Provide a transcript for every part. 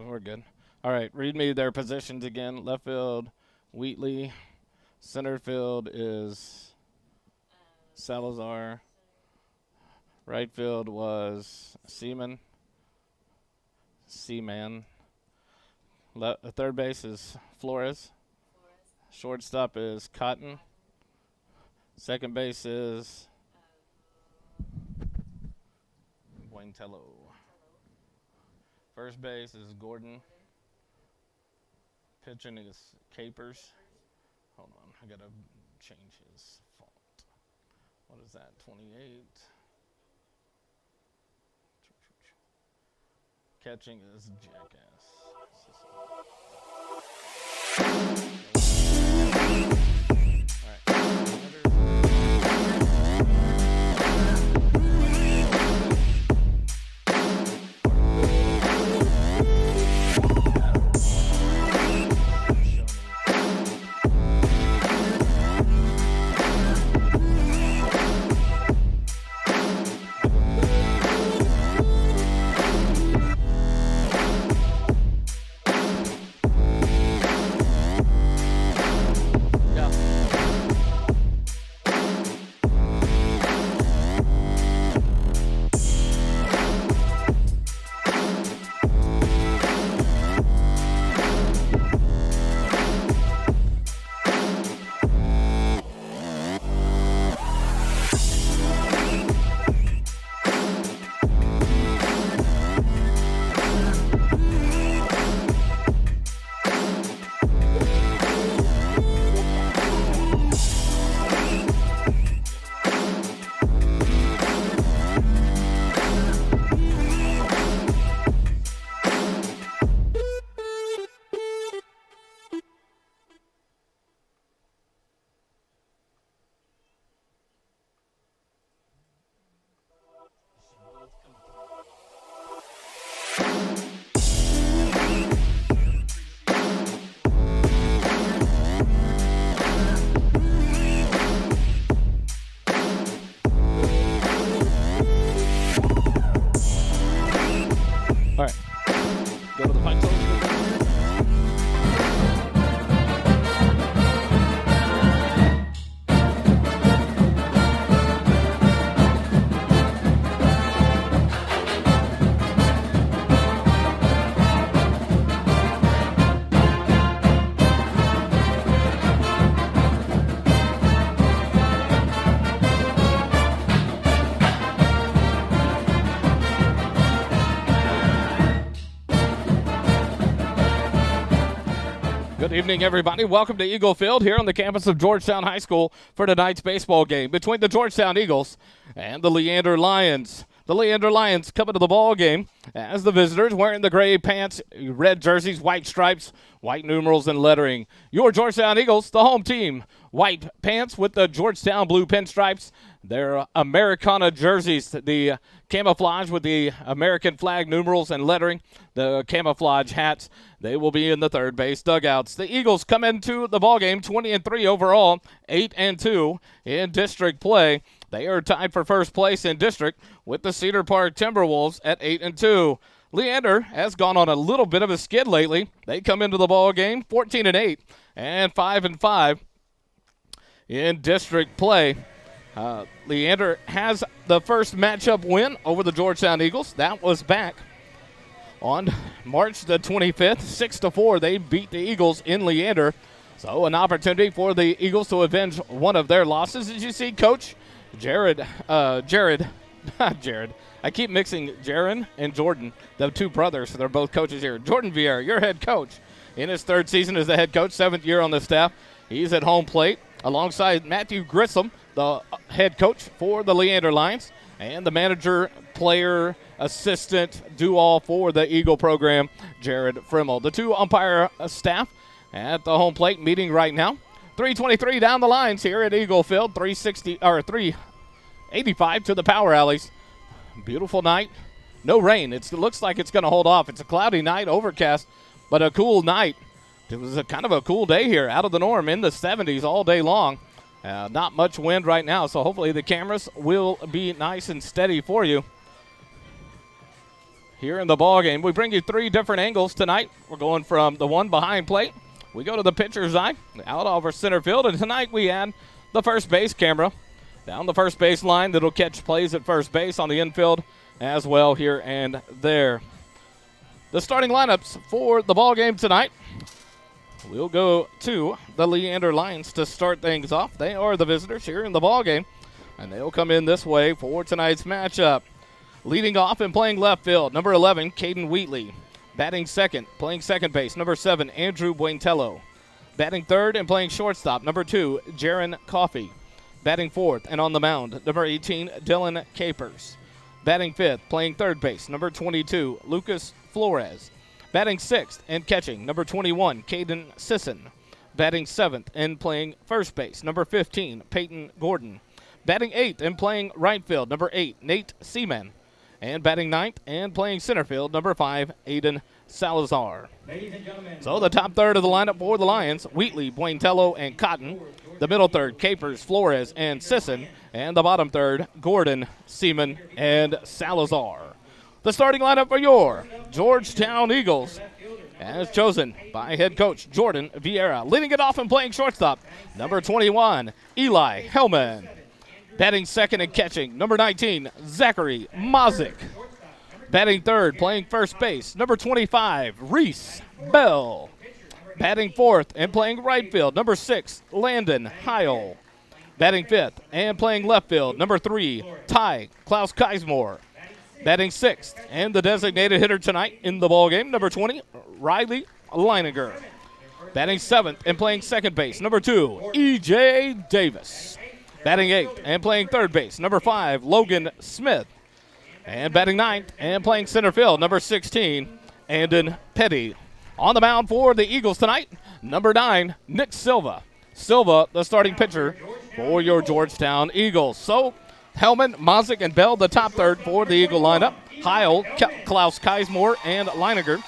We're good. All right, read me their positions again. Left field, Wheatley. Center field is Salazar. Right field was Seaman. Third base is Flores. Shortstop is Cotton. Second base is Buentello. First base is Gordon. Pitching is Capers. Hold on, I gotta change his font. What is that, 28? Catching is Jackass. All right, go to the fight zone. Good evening, everybody. Welcome to Eagle Field here on the campus of Georgetown High School for tonight's baseball game between the Georgetown Eagles and the Leander Lions. The Leander Lions coming to the ball game as the visitors, wearing the gray pants, red jerseys, white stripes, white numerals, and lettering. Your Georgetown Eagles, the home team, white pants with the Georgetown blue pinstripes. Their Americana jerseys, the camouflage with the American flag numerals and lettering, the camouflage hats. They will be in the third base dugouts. The Eagles come into the ballgame 20-3 overall, 8-2 in district play. They are tied for first place in district with the Cedar Park Timberwolves at 8-2. Leander has gone on a little bit of a skid lately. They come into the ballgame 14-8 and 5-5 in district play. Leander has the first matchup win over the Georgetown Eagles. That was back on March the 25th, 6-4. They beat the Eagles in Leander. So an opportunity for the Eagles to avenge one of their losses. As you see, Coach Jared. I keep mixing Jaron and Jordan, the two brothers. They're both coaches here. Jordan Vieira, your head coach, in his third season as the head coach, 7th year on the staff. He's at home plate alongside Matthew Grissom, the head coach for the Leander Lions, and the manager, player, assistant, do-all for the Eagle program, Jared Frimmel. The two umpire staff at the home plate meeting right now. 3:23 down the lines here at Eagle Field. 385 to the power alleys. Beautiful night. No rain. It looks like it's going to hold off. It's a cloudy night, overcast, but a cool night. It was a kind of a cool day here, out of the norm, in the 70s all day long. Not much wind right now, so hopefully the cameras will be nice and steady for you. here in the ball game. We bring you 3 different angles tonight. We're going from the one behind plate. We go to the pitcher's eye, out over center field, and tonight we add the first base camera down the first base line that'll catch plays at first base on the infield as well here and there. The starting lineups for the ball game tonight. We'll go to the Leander Lions to start things off. They are the visitors here in the ball game, and they'll come in this way for tonight's matchup. Leading off and playing left field, number 11, Caden Wheatley. Batting second, playing second base, number 7, Andrew Buentello. Batting third and playing shortstop, number 2, Jaron Coffey. Batting fourth and on the mound, number 18, Dylan Capers. Batting fifth, playing third base, number 22, Lucas Flores. Batting sixth and catching, number 21, Caden Sisson. Batting seventh and playing first base, number 15, Peyton Gordon. Batting eighth and playing right field, number 8, Nate Seaman. And batting ninth and playing center field, number 5, Aiden Salazar. So the top third of the lineup for the Lions, Wheatley, Buentello, and Cotton. The middle third, Capers, Flores, and Sisson. And the bottom third, Gordon, Seaman, and Salazar. The starting lineup for your Georgetown Eagles, as chosen by head coach Jordan Vieira. Leading it off and playing shortstop, number 21, Eli Hellman. Batting second and catching, number 19, Zachary Mazik. Batting third, playing first base, number 25, Reese Bell. Batting fourth and playing right field, number 6, Landon Heil. Batting fifth and playing left field, number 3, Ty Klaus Keismore. Batting sixth and the designated hitter tonight in the ballgame, number 20, Riley Leander. Batting seventh and playing second base, number 2, E.J. Davis. Batting eighth and playing third base, number 5, Logan Smith. And batting ninth and playing center field, number 16, Andon Petty. On the mound for the Eagles tonight, number 9, Nick Silva. Silva, the starting pitcher for your Georgetown Eagles. So, Hellman, Mazik, and Bell, the top third for the Eagle lineup. Heil, Klaus Keismore, and Leininger,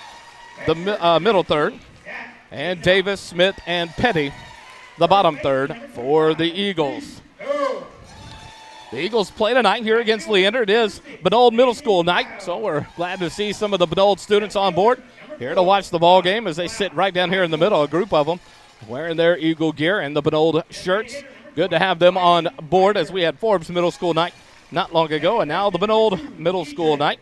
the middle third. And Davis, Smith, and Petty, the bottom third for the Eagles. The Eagles play tonight here against Leander. It is Benold Middle School night, so we're glad to see some of the Benold students on board here to watch the ball game as they sit right down here in the middle, a group of them wearing their Eagle gear and the Benold shirts. Good to have them on board as we had Forbes Middle School night not long ago, and now the Benold Middle School night.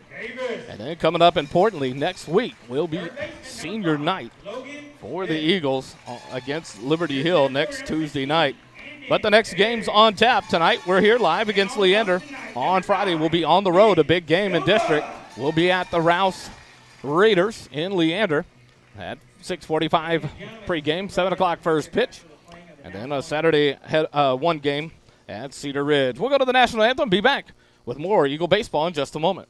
And then coming up importantly next week will be senior night for the Eagles against Liberty Hill next Tuesday night. But the next game's on tap tonight. We're here live against Leander. On Friday, we'll be on the road, a big game in district. We'll be at the Rouse Raiders in Leander at 6:45 pregame, 7 o'clock first pitch. And then a Saturday one game at Cedar Ridge. We'll go to the national anthem, be back with more Eagle baseball in just a moment.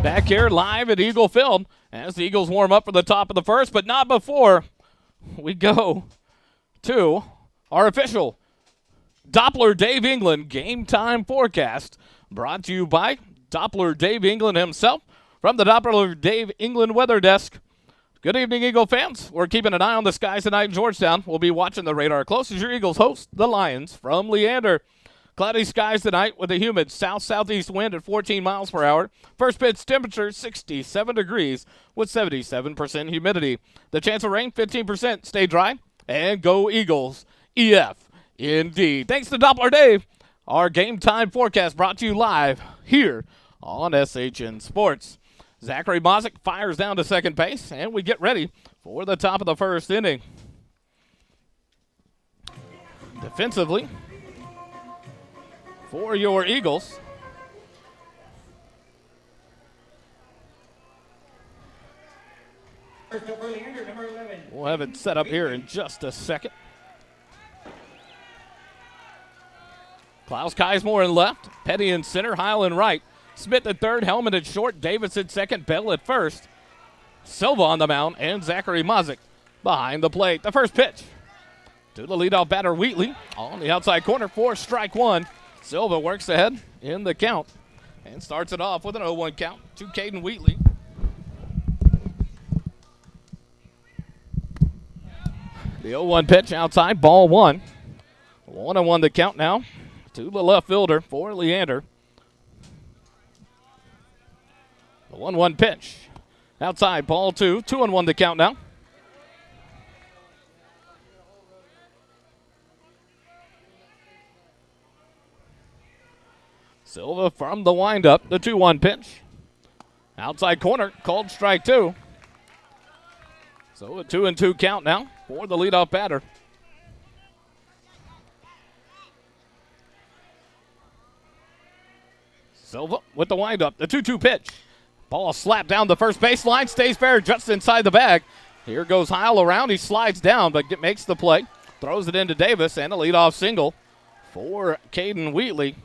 Back here live at Eagle Field as the Eagles warm up for the top of the first, but not before we go to our official Doppler Dave England game time forecast, brought to you by Doppler Dave England himself from the Doppler Dave England weather desk. Good evening, Eagle fans. We're keeping an eye on the skies tonight in Georgetown. We'll be watching the radar close as your Eagles host the Lions from Leander. Cloudy skies tonight with a humid south-southeast wind at 14 miles per hour. First pitch temperature 67 degrees with 77% humidity. The chance of rain 15%. Stay dry and go Eagles. EF. Indeed. Thanks to Doppler Dave. Our game time forecast brought to you live here on SHN Sports. Zachary Mozick fires down to second base, and we get ready for the top of the first inning. Defensively, for your Eagles, we'll have it set up here in just a second. Klaus Keismore in left, Petty in center, Heil in right, Smith at third, Hellman at short, Davis at second, Bell at first, Silva on the mound, and Zachary Mozick behind the plate. The first pitch to the leadoff batter, Wheatley, on the outside corner for strike one. Silva works ahead in the count and starts it off with an 0-1 count to Caden Wheatley. The 0-1 pitch outside, ball one. 1-1 the count now to the left fielder for Leander. The 1-1 pitch outside, ball two. 2-1 the count now. Silva from the windup, the 2-1 pitch. Outside corner, called strike two. So a 2-2 count now for the leadoff batter. Silva with the windup, the 2-2 pitch. Ball slapped down the first baseline, stays fair just inside the bag. Here goes Heil around, he slides down but makes the play. Throws it into Davis and a leadoff single for Caden Wheatley.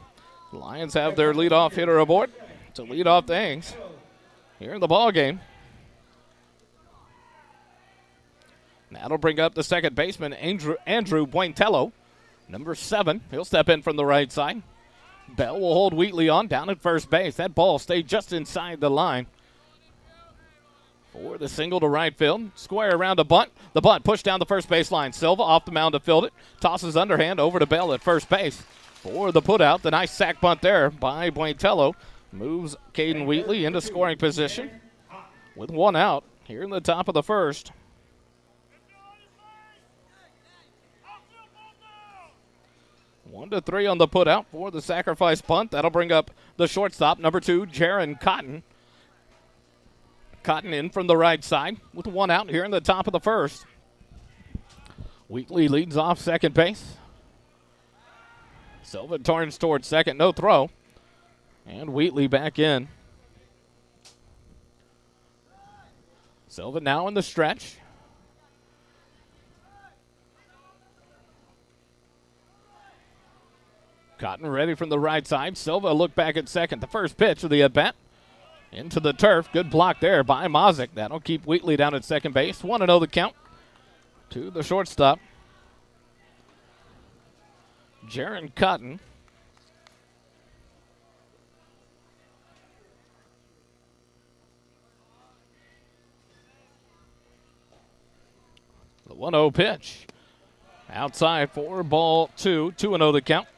The Lions have their leadoff hitter aboard to lead off things here in the ball game. That'll bring up the second baseman, Andrew Buentello, number 7. He'll step in from the right side. Bell will hold Wheatley on down at first base. That ball stayed just inside the line for the single to right field. Square around a bunt. The bunt pushed down the first baseline. Silva off the mound to field it. Tosses underhand over to Bell at first base for the putout. The nice sack bunt there by Buentello moves Caden Wheatley into scoring position with one out here in the top of the first. 1-3 on the putout for the sacrifice bunt. That'll bring up the shortstop, number 2, Jaron Cotton. Cotton in from the right side with one out here in the top of the first. Wheatley leads off second base. Silva turns towards second, no throw. And Wheatley back in. Silva now in the stretch. Cotton ready from the right side. Silva look back at second. The first pitch of the at-bat into the turf. Good block there by Mozick. That'll keep Wheatley down at second base. 1-0 the count to the shortstop, Jaron Cotton. The 1-0 pitch. Outside for ball two. 2-0 the count.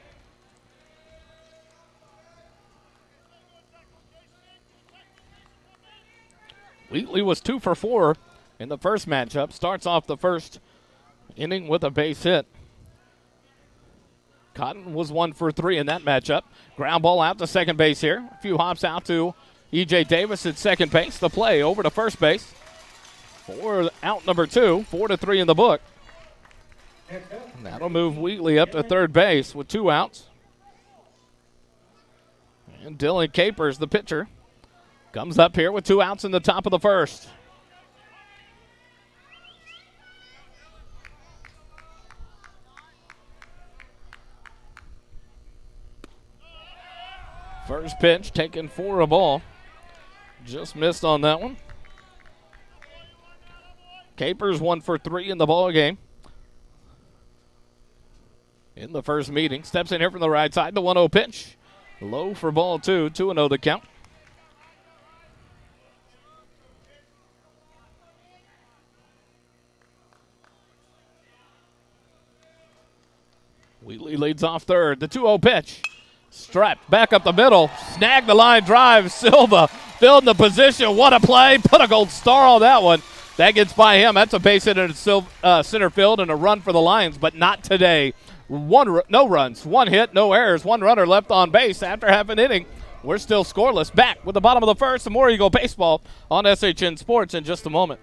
Wheatley was 2 for 4 in the first matchup. Starts off the first inning with a base hit. Cotton was 1 for 3 in that matchup. Ground ball out to second base here. A few hops out to E.J. Davis at second base. The play over to first base for out number 2. 4-3 in the book. And that'll move Wheatley up to third base with 2 outs. And Dylan Capers, the pitcher, comes up here with 2 outs in the top of the first. First pitch taken for a ball. Just missed on that one. Capers 1 for 3 in the ball game. In the first meeting, steps in here from the right side. The 1-0 pitch. Low for ball 2. 2-0 to count. Wheatley leads off third. The 2-0 pitch. Strapped back up the middle. Snagged the line drive. Silva filled in the position. What a play. Put a gold star on that one. That gets by him. That's a base hit in center field and a run for the Lions, but not today. No runs, 1 hit, no errors, 1 runner left on base after half an inning. We're still scoreless. Back with the bottom of the first. Some more Eagle baseball on SHN Sports in just a moment.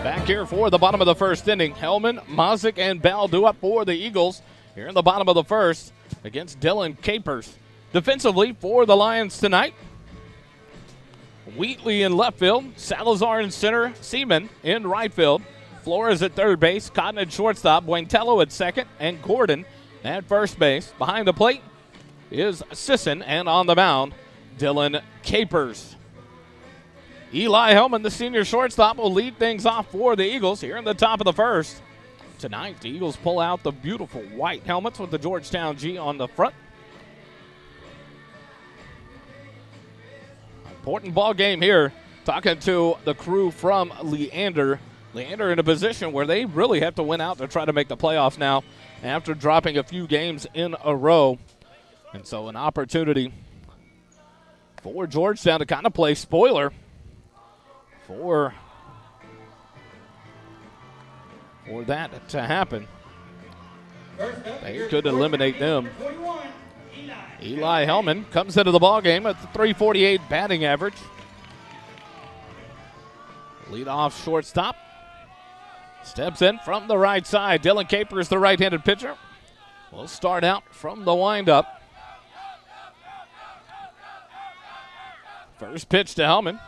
Back here for the bottom of the first inning. Hellman, Mozick, and Baldu up for the Eagles here in the bottom of the first against Dylan Capers. Defensively for the Lions tonight, Wheatley in left field, Salazar in center, Seaman in right field, Flores at third base, Cotton at shortstop, Buentello at second, and Gordon at first base. Behind the plate is Sisson, and on the mound, Dylan Capers. Eli Hellman, the senior shortstop, will lead things off for the Eagles here in the top of the first. Tonight, the Eagles pull out the beautiful white helmets with the Georgetown G on the front. Important ball game here. Talking to the crew from Leander. Leander in a position where they really have to win out to try to make the playoffs now after dropping a few games in a row. And so an opportunity for Georgetown to kind of play spoiler for that to happen. They could eliminate them. Eli Hellman comes into the ball game at the .348 batting average. Leadoff shortstop. Steps in from the right side. Dylan Capers, the right-handed pitcher, will start out from the windup. First pitch to Hellman.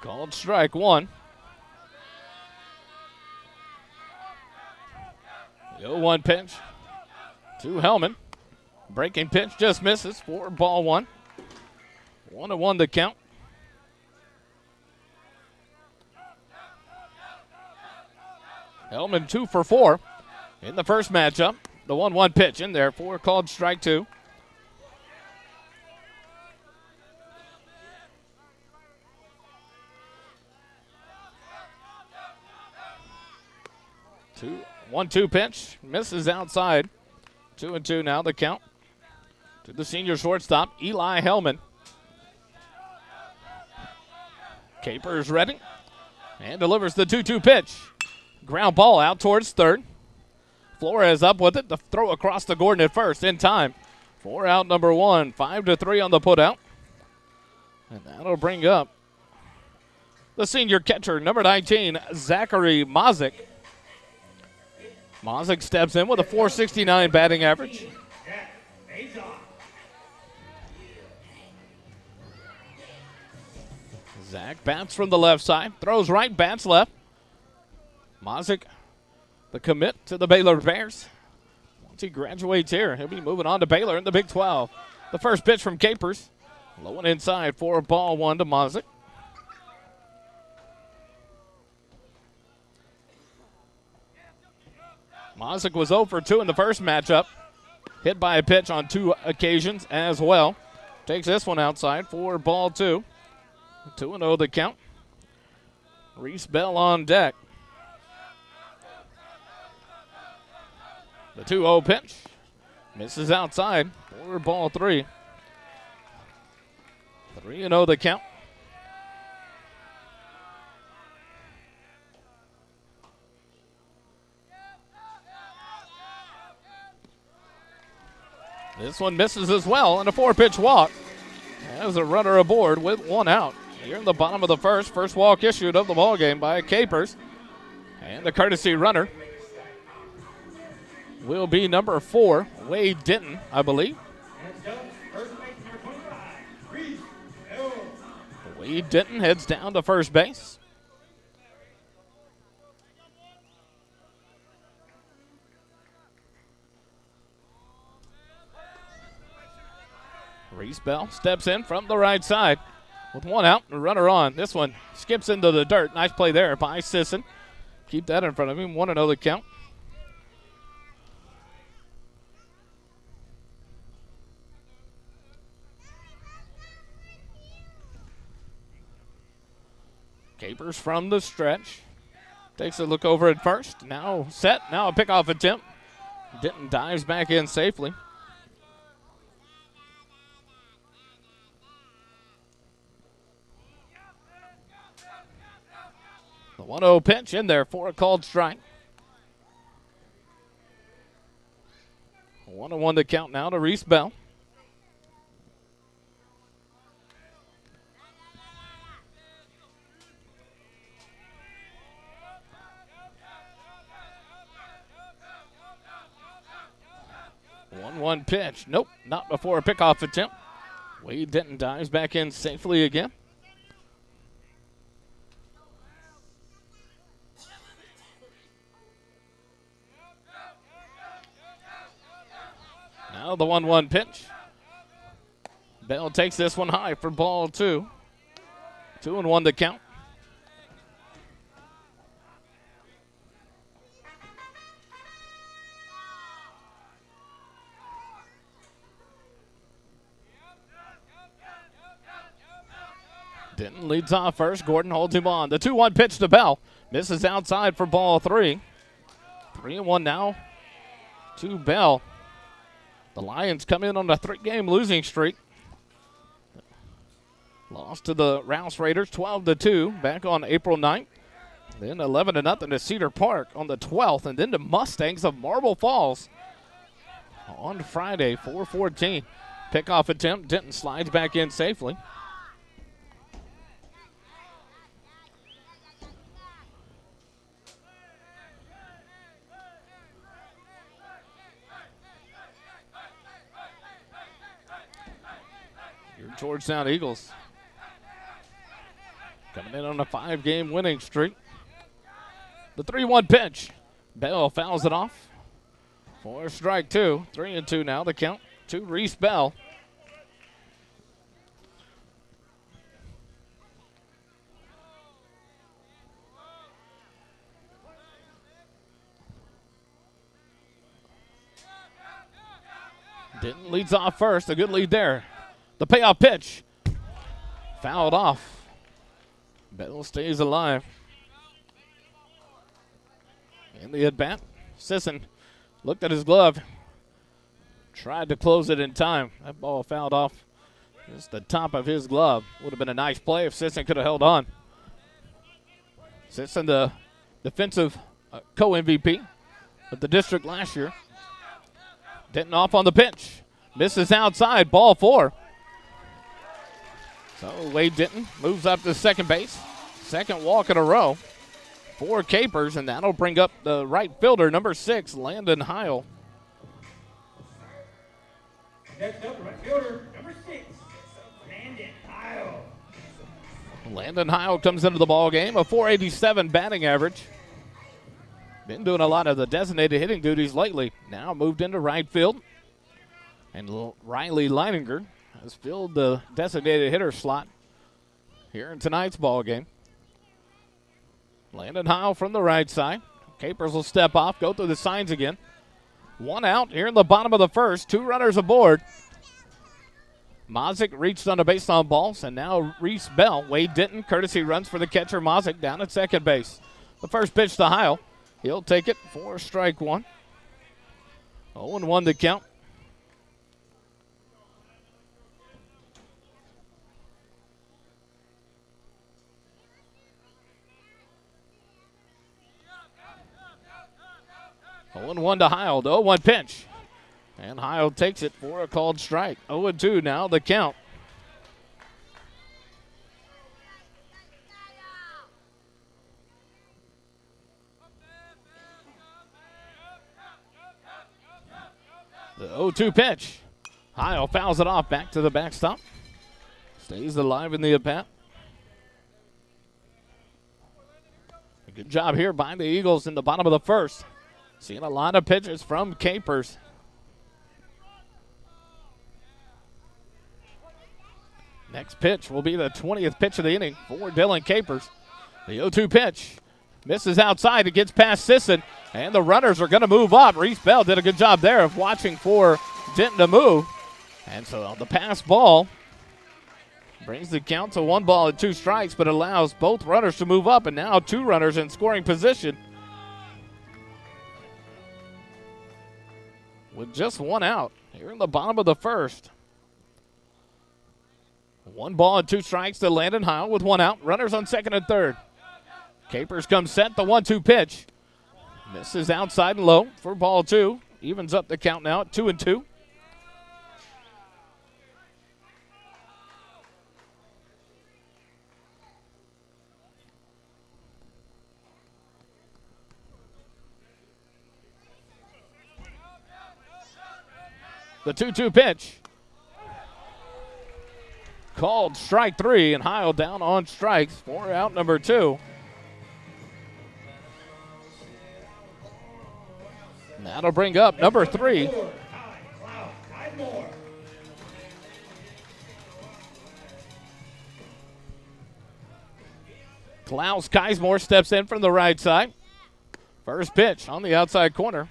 Called strike one. The 0-1 pitch to Hellman. Breaking pitch just misses for ball one. 1-1 to count. Hellman 2 for 4 in the first matchup. The 1-1 pitch in there for called strike two. Two, 1-2 pitch, misses outside. 2-2 now the count to the senior shortstop, Eli Hellman. Capers ready and delivers the 2-2 pitch. Ground ball out towards third. Flores up with it. The throw across to Gordon at first in time. 4 out number 1. 5-3 on the putout. And that'll bring up the senior catcher, number 19, Zachary Mozick. Mozick steps in with a .469 batting average. Zach bats from the left side. Throws right, bats left. Mozick, the commit to the Baylor Bears. Once he graduates here, he'll be moving on to Baylor in the Big 12. The first pitch from Capers. Low and inside for ball one to Mozick. Mozick was 0 for 2 in the first matchup. Hit by a pitch on 2 occasions as well. Takes this one outside for ball 2. 2-0 the count. Reese Bell on deck. The 2-0 pitch. Misses outside for ball 3. 3-0 the count. This one misses as well, and a 4-pitch walk. As a runner aboard with 1 out. Here in the bottom of the first walk issued of the ball game by Capers. And the courtesy runner will be number 4, Wade Denton, I believe. Wade Denton heads down to first base. Reese Bell steps in from the right side with 1 out and a runner on. This one skips into the dirt. Nice play there by Sisson. Keep that in front of him. 1-0 the count. Capers from the stretch. Takes a look over at first. Now set. Now a pickoff attempt. Denton dives back in safely. The 1-0 pitch in there for a called strike. 1-1 to count now to Reese Bell. One pitch. Nope, not before a pickoff attempt. Wade Denton dives back in safely again. Now the 1-1 pitch. Bell takes this one high for ball 2. 2-1 to count. Denton leads off first. Gordon holds him on. The 2-1 pitch to Bell. Misses outside for ball 3. 3-1 now to Bell. The Lions come in on a 3-game losing streak. Lost to the Rouse Raiders 12-2 back on April 9th. Then 11-0 to Cedar Park on the 12th. And then to Mustangs of Marble Falls on Friday, 4-14. Pickoff attempt. Denton slides back in safely. Georgetown Eagles coming in on a 5-game winning streak. The 3-1 pitch. Bell fouls it off for strike 2. 3-2 now the count to Reese Bell. Denton leads off first. A good lead there. The payoff pitch. Fouled off. Bell stays alive. In the at-bat, Sisson looked at his glove. Tried to close it in time. That ball fouled off just the top of his glove. Would have been a nice play if Sisson could have held on. Sisson, the defensive co-MVP of the district last year. Denton off on the pitch. Misses outside. Ball 4. So Wade Denton moves up to second base. Second walk in a row for Capers, and that'll bring up the right fielder, number 6, Landon Heil. Next up, right fielder, number 6, Landon Heil. Landon Heil comes into the ball game, a .487 batting average. Been doing a lot of the designated hitting duties lately. Now moved into right field. And Riley Leininger has filled the designated hitter slot here in tonight's ball game. Landon Heil from the right side. Capers will step off, go through the signs again. 1 out here in the bottom of the first. 2 runners aboard. Mazick reached on a base on balls, and now Reese Bell. Wade Denton, courtesy runs for the catcher Mazick down at second base. The first pitch to Heil. He'll take it for strike one. 0-1 the count. Oh, 0-1 to Heil. The 0-1 pitch. And Heil takes it for a called strike. 0-2 now the count. The 0-2 pitch. Heil fouls it off back to the backstop. Stays alive in the at-bat. A good job here by the Eagles in the bottom of the first. Seeing a lot of pitches from Capers. Next pitch will be the 20th pitch of the inning for Dylan Capers. The 0-2 pitch misses outside. It gets past Sisson, and the runners are going to move up. Reese Bell did a good job there of watching for Denton to move. And so the pass ball brings the count to 1 ball and 2 strikes, but allows both runners to move up, and now 2 runners in scoring position with just 1 out here in the bottom of the first. 1 ball and 2 strikes to Landon Heil with 1 out. Runners on second and third. Capers comes set. The 1-2 pitch misses outside and low for ball 2. Evens up the count now at 2-2. The 2-2 pitch. Called strike 3, and Heil down on strikes for out number 2. That'll bring up number 3. Klaus Keismore steps in from the right side. First pitch on the outside corner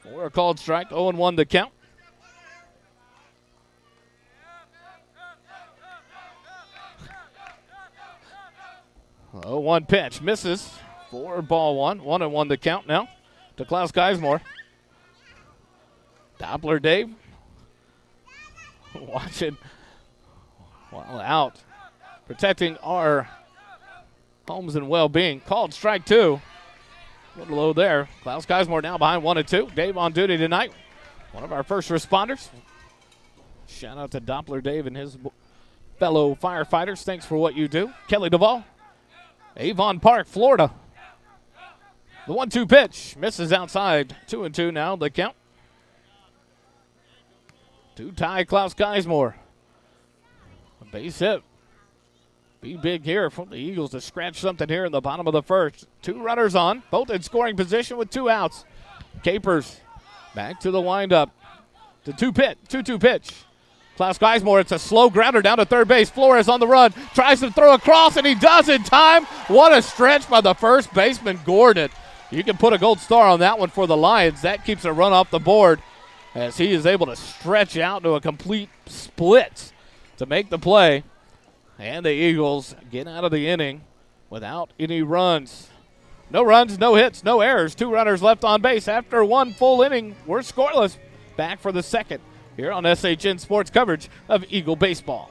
for a called strike. 0-1 the count. 0-1 pitch misses for ball 1. 1-1 the count now to Klaus Geismore. Doppler Dave watching while out, protecting our homes and well-being. Called strike 2. A little low there. Klaus Geismore now behind 1-2. Dave on duty tonight. One of our first responders. Shout out to Doppler Dave and his fellow firefighters. Thanks for what you do. Kelly Duvall, Avon Park, Florida. The 1-2 pitch misses outside. 2-2 now the count. To tie Klaus Geismore. A base hit. Be big here from the Eagles to scratch something here in the bottom of the first. 2 runners on, both in scoring position with 2 outs. Capers back to the windup. The 2-2 pitch. Klaus Geismore, it's a slow grounder down to third base. Flores on the run, tries to throw across, and he does in time. What a stretch by the first baseman, Gordon. You can put a gold star on that one for the Lions. That keeps a run off the board as he is able to stretch out to a complete split to make the play. And the Eagles get out of the inning without any runs. No runs, no hits, no errors. 2 runners left on base. After 1 full inning, we're scoreless. Back for the second here on SHN Sports coverage of Eagle Baseball.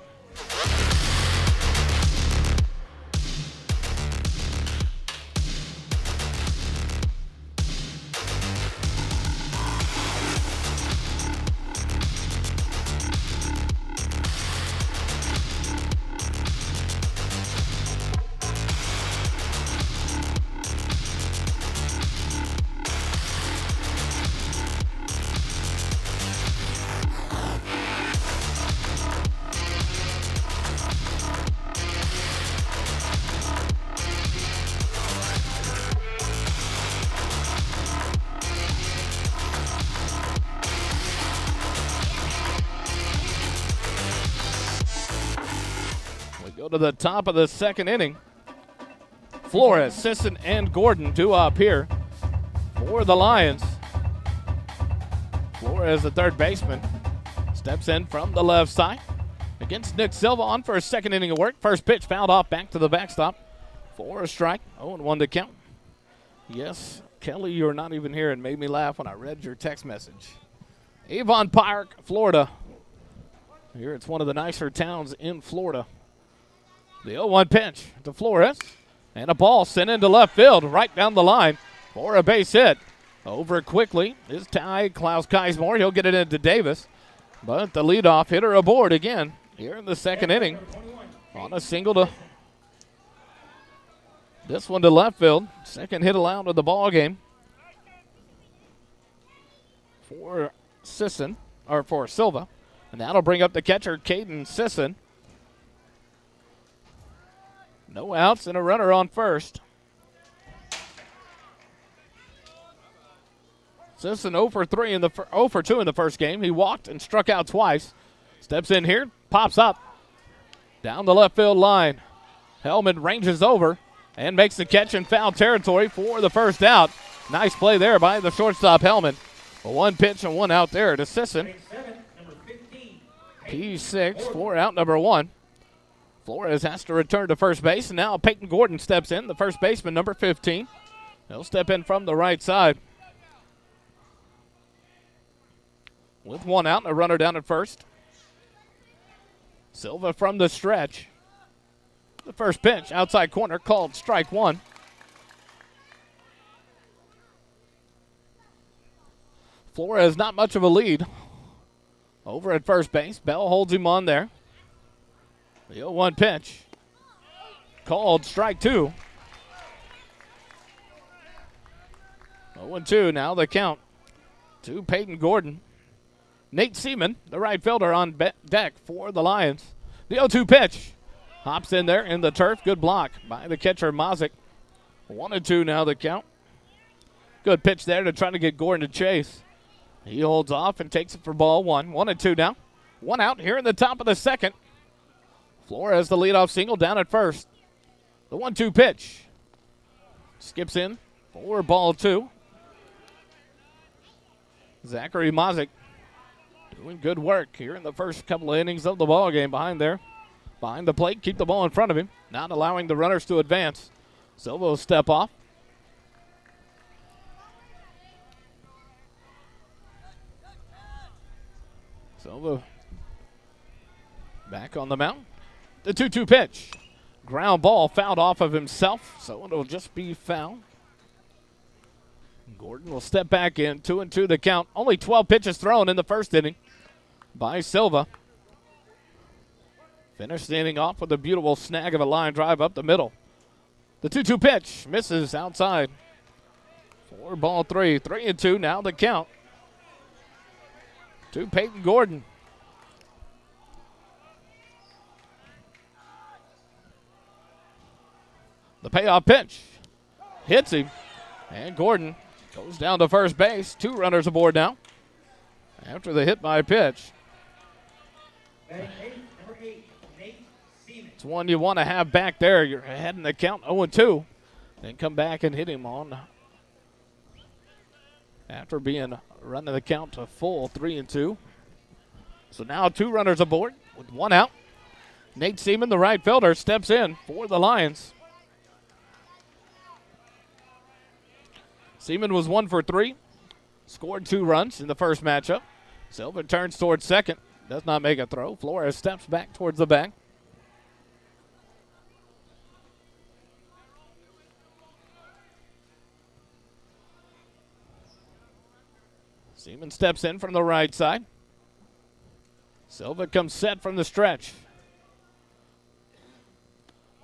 Go to the top of the second inning. Flores, Sisson, and Gordon due up here for the Lions. Flores, the third baseman, steps in from the left side. against Nick Silva on for a second inning of work. First pitch fouled off back to the backstop for a strike. 0-1 to count. Yes, Kelly, you're not even here and made me laugh when I read your text message. Avon Park, Florida. Here it's one of the nicer towns in Florida. The 0-1 pitch to Flores. And a ball sent into left field right down the line for a base hit. Over quickly is Ty Klaus Keismore. He'll get it into Davis. But the leadoff hitter aboard again here in the second inning on a single to this one to left field. Second hit allowed of the ball game for for Silva. And that'll bring up the catcher, Caden Sisson. No outs and a runner on first. Sisson 0 for 2 in the first game. He walked and struck out twice. Steps in here, pops up down the left field line. Hellman ranges over and makes the catch in foul territory for the first out. Nice play there by the shortstop, Hellman. A one pitch and one out there to Sisson. P6 for out number 1. Flores has to return to first base, and now Peyton Gordon steps in, the first baseman, number 15. He'll step in from the right side. With one out and a runner down at first. Silva from the stretch. The first pitch, outside corner, called strike 1. Flores not much of a lead. Over at first base, Bell holds him on there. The 0-1 pitch, called strike 2. 0-2 now the count to Peyton Gordon. Nate Seaman, the right fielder, on deck for the Lions. The 0-2 pitch hops in there in the turf. Good block by the catcher, Mazik. 1-2 now the count. Good pitch there to try to get Gordon to chase. He holds off and takes it for ball 1. 1-2 now. One out here in the top of the second. Flores, the leadoff single, down at first. The 1-2 pitch. Skips in for ball 2. Zachary Mazik doing good work here in the first couple of innings of the ball game behind the plate, keep the ball in front of him, not allowing the runners to advance. Silva will step off. Silva back on the mound. The 2-2 pitch. Ground ball fouled off of himself, so it'll just be foul. Gordon will step back in. 2-2 the count. Only 12 pitches thrown in the first inning by Silva. Finished the inning off with a beautiful snag of a line drive up the middle. The 2-2 pitch misses outside for ball 3. 3-2 now the count to Peyton Gordon. The payoff pitch hits him, and Gordon goes down to first base. 2 runners aboard now after the hit by pitch. It's one you want to have back there. You're ahead in the count, 0-2. Then come back and hit him on after being running the count to full 3-2. So now 2 runners aboard with 1 out. Nate Seaman, the right fielder, steps in for the Lions. Seaman was 1 for 3, scored 2 runs in the first matchup. Silva turns towards second, does not make a throw. Flores steps back towards the bag. Seaman steps in from the right side. Silva comes set from the stretch.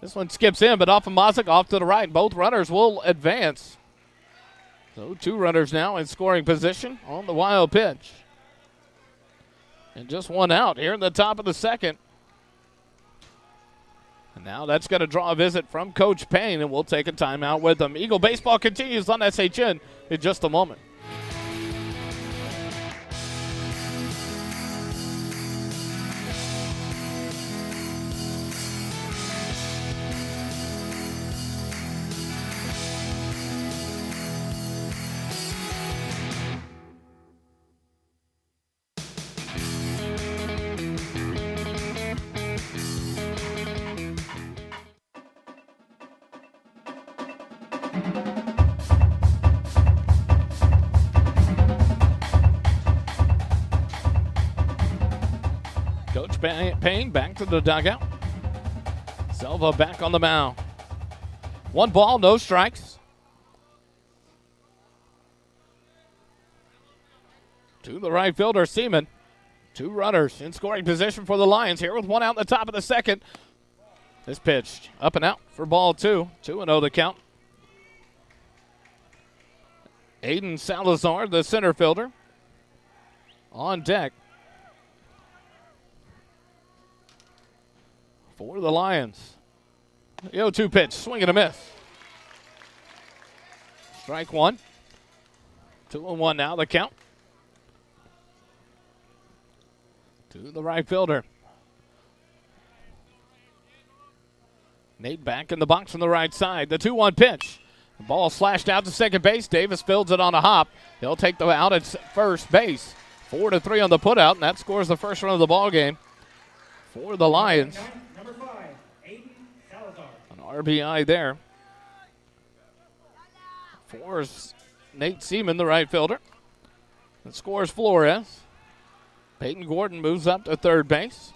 This one skips in, but off of Mazik, off to the right. Both runners will advance. So 2 runners now in scoring position on the wild pitch. And just 1 out here in the top of the second. And now that's going to draw a visit from Coach Payne, and we'll take a timeout with them. Eagle Baseball continues on SHN in just a moment. Payne back to the dugout. Silva back on the mound. 1 ball, no strikes. To the right fielder, Seaman. 2 runners in scoring position for the Lions here with 1 out in the top of the second. This pitch up and out for ball 2. 2-0 the count. Aiden Salazar, the center fielder, on deck for the Lions. The 0-2 pitch, swing and a miss. Strike 1. 2-1 now the count. To the right fielder. Nate back in the box from the right side. The 2-1 pitch. The ball slashed out to second base. Davis fields it on a hop. He'll take the out at first base. 4-3 on the putout, and that scores the first run of the ball game for the Lions. Number 5, Aiden Salazar. An RBI there for Nate Seaman, the right fielder. And scores Flores. Peyton Gordon moves up to third base.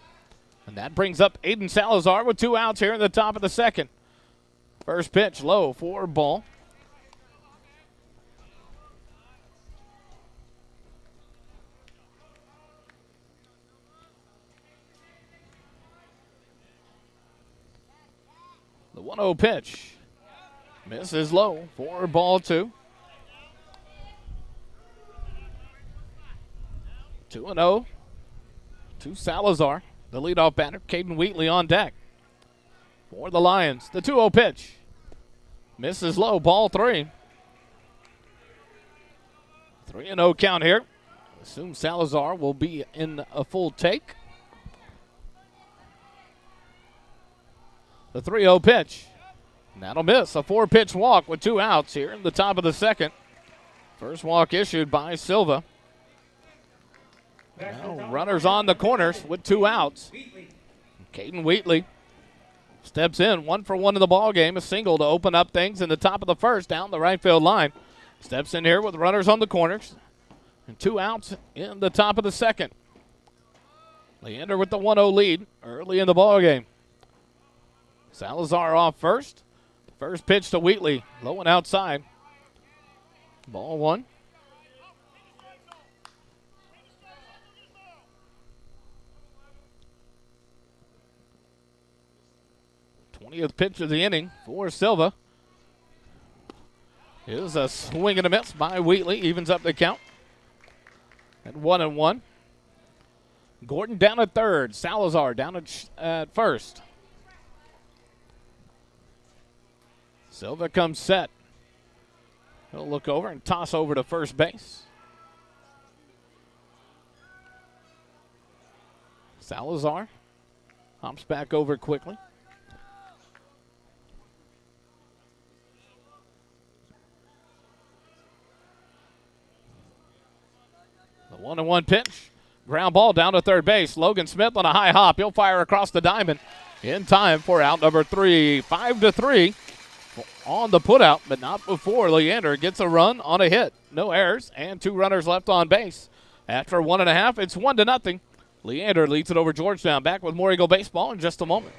And that brings up Aiden Salazar with 2 outs here in the top of the second. First pitch low for ball. The 1-0 pitch. Misses low for ball 2. 2-0 to Salazar, the leadoff batter. Caden Wheatley on deck for the Lions. The 2-0 pitch. Misses low, ball 3. 3-0 count here. Assume Salazar will be in a full take. The 3-0 pitch. And that'll miss. A 4-pitch walk with 2 outs here in the top of the second. First walk issued by Silva. Now runners on the corners with 2 outs. Caden Wheatley steps in, 1 for 1 in the ball game, a single to open up things in the top of the first down the right field line. Steps in here with runners on the corners and 2 outs in the top of the second. Leander with the 1-0 lead early in the ball game. Salazar off first. First pitch to Wheatley, low and outside. Ball 1. 20th pitch of the inning for Silva. Here's a swing and a miss by Wheatley. Evens up the count at 1-1. Gordon down at third. Salazar down at first. Silva comes set. He'll look over and toss over to first base. Salazar hops back over quickly. The 1-1 pitch. Ground ball down to third base. Logan Smith on a high hop. He'll fire across the diamond in time for out number 3. 5-3 on the putout, but not before Leander gets a run on a hit. No errors and 2 runners left on base. After 1.5, it's 1-0. Leander leads it over Georgetown. Back with more Eagle baseball in just a moment.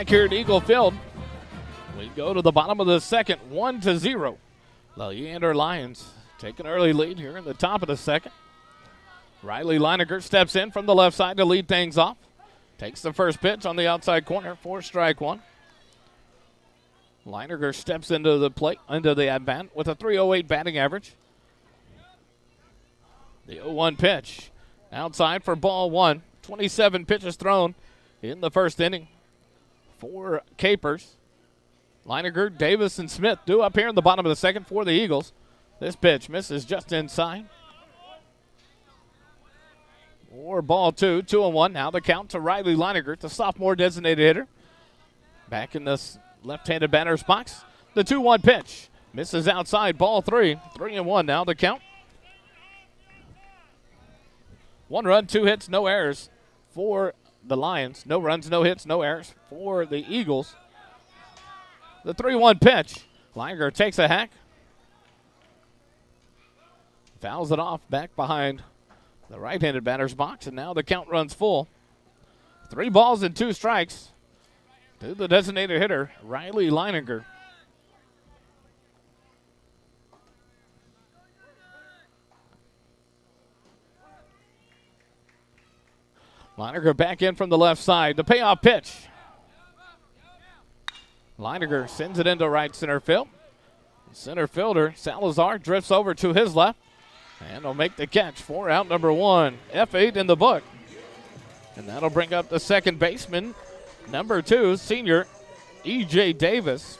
back here at Eagle Field. We go to the bottom of the second, 1-0. The Leander Lions take an early lead here in the top of the second. Riley Leininger steps in from the left side to lead things off. Takes the first pitch on the outside corner for strike one. Leininger steps into the plate, into the at-bat with a .308 batting average. The 0-1 pitch outside for ball one. 27 pitches thrown in the first inning for Capers. Leininger, Davis, and Smith due up here in the bottom of the second for the Eagles. This pitch misses just inside. For ball two, 2-1. Now the count to Riley Leininger, the sophomore designated hitter. Back in this left-handed batter's box. The 2-1 pitch misses outside. Ball three, 3-1. Now the count. 1 run, 2 hits, no errors for the Lions. No runs, no hits, no errors for the Eagles. The 3-1 pitch. Leininger takes a hack. Fouls it off back behind the right-handed batter's box, and now the count runs full. 3 balls and 2 strikes to the designated hitter, Riley Leininger. Leininger back in from the left side. The payoff pitch. Leininger sends it into right center field. Center fielder Salazar drifts over to his left and will make the catch for out number 1. F8 in the book. And that'll bring up the second baseman, number 2, senior E.J. Davis.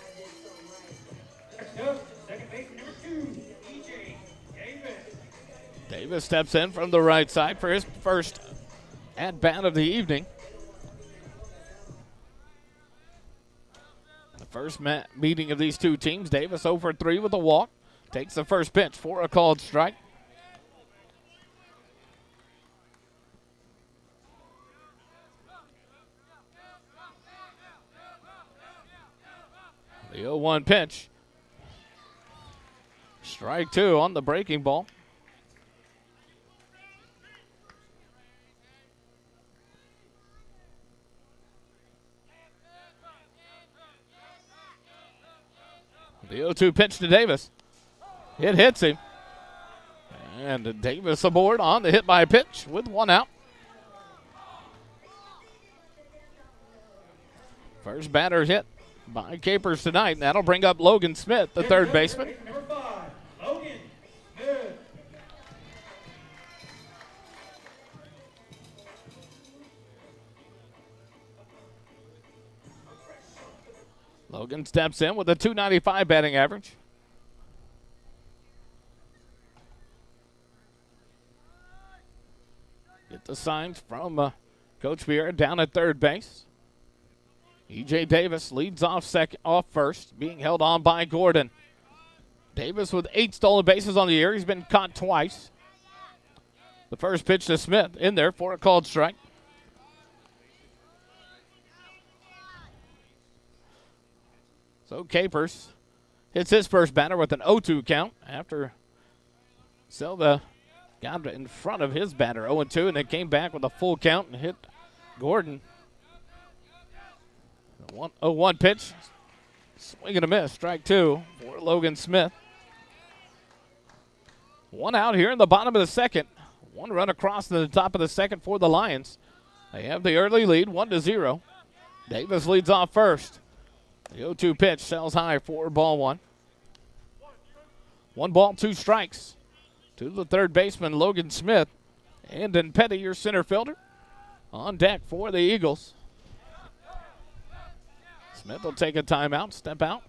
Next up, second baseman number 2, E.J. Davis. Davis steps in from the right side for his first at-bat of the evening. The first meeting of these two teams. Davis 0 for 3 with a walk. Takes the first pitch for a called strike. The 0-1 pitch. Strike 2 on the breaking ball. The 0-2 pitch to Davis. It hits him. And Davis aboard on the hit by pitch with 1 out. First batter hit by Capers tonight, and that'll bring up Logan Smith, the third baseman. Number 5, Logan Smith. Logan steps in with a .295 batting average. Get the signs from Coach Vieira down at third base. E.J. Davis leads off first, being held on by Gordon. Davis with 8 stolen bases on the year. He's been caught twice. The first pitch to Smith in there for a called strike. So Capers hits his first batter with an 0-2 count after Silva got in front of his batter 0-2 and then came back with a full count and hit Gordon. 0-1 pitch. Swing and a miss. Strike 2 for Logan Smith. 1 out here in the bottom of the second. 1 run across to the top of the second for the Lions. They have the early lead, 1-0. Davis leads off first. The 0-2 pitch sails high for ball 1. 1 ball, 2 strikes to the third baseman, Logan Smith. And then Petty, your center fielder, on deck for the Eagles. Smith will take a timeout, step out.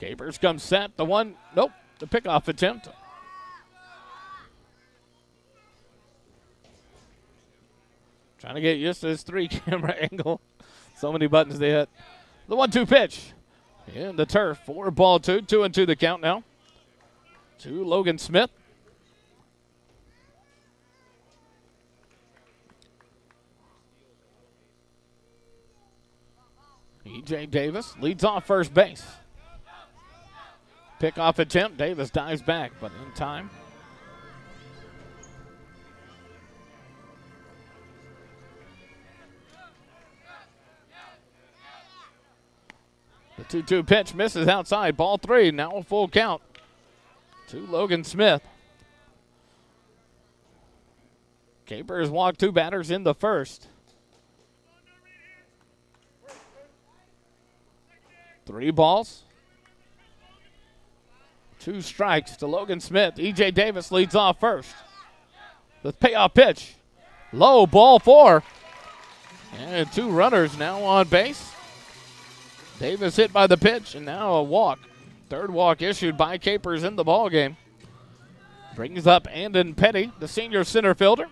Capers comes set. The pickoff attempt. Trying to get used to this 3-camera angle. So many buttons they hit. The 1-2 pitch in the turf for ball 2. 2-2 the count now to Logan Smith. E.J. Davis leads off first base. Pickoff attempt. Davis dives back, but in time. The 2-2 pitch misses outside. Ball 3. Now a full count to Logan Smith. Capers walked 2 batters in the first. 3 balls. 2 strikes to Logan Smith. E.J. Davis leads off first. The payoff pitch. Low, ball 4. And 2 runners now on base. Davis hit by the pitch, and now a walk. 3rd walk issued by Capers in the ballgame. Brings up Andon Petty, the senior center fielder.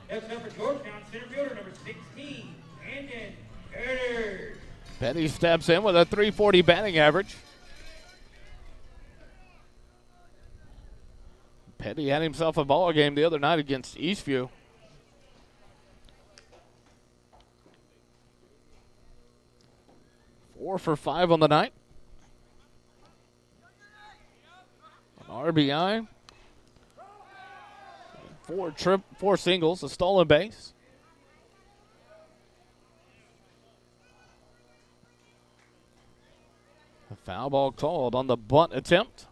Next up for Georgetown, center fielder number 16, Andon Petty. Petty steps in with a .340 batting average. Petty had himself a ball game the other night against Eastview. Four for 5 on the night. An RBI. 4 singles, a stolen base. A foul ball called on the bunt attempt.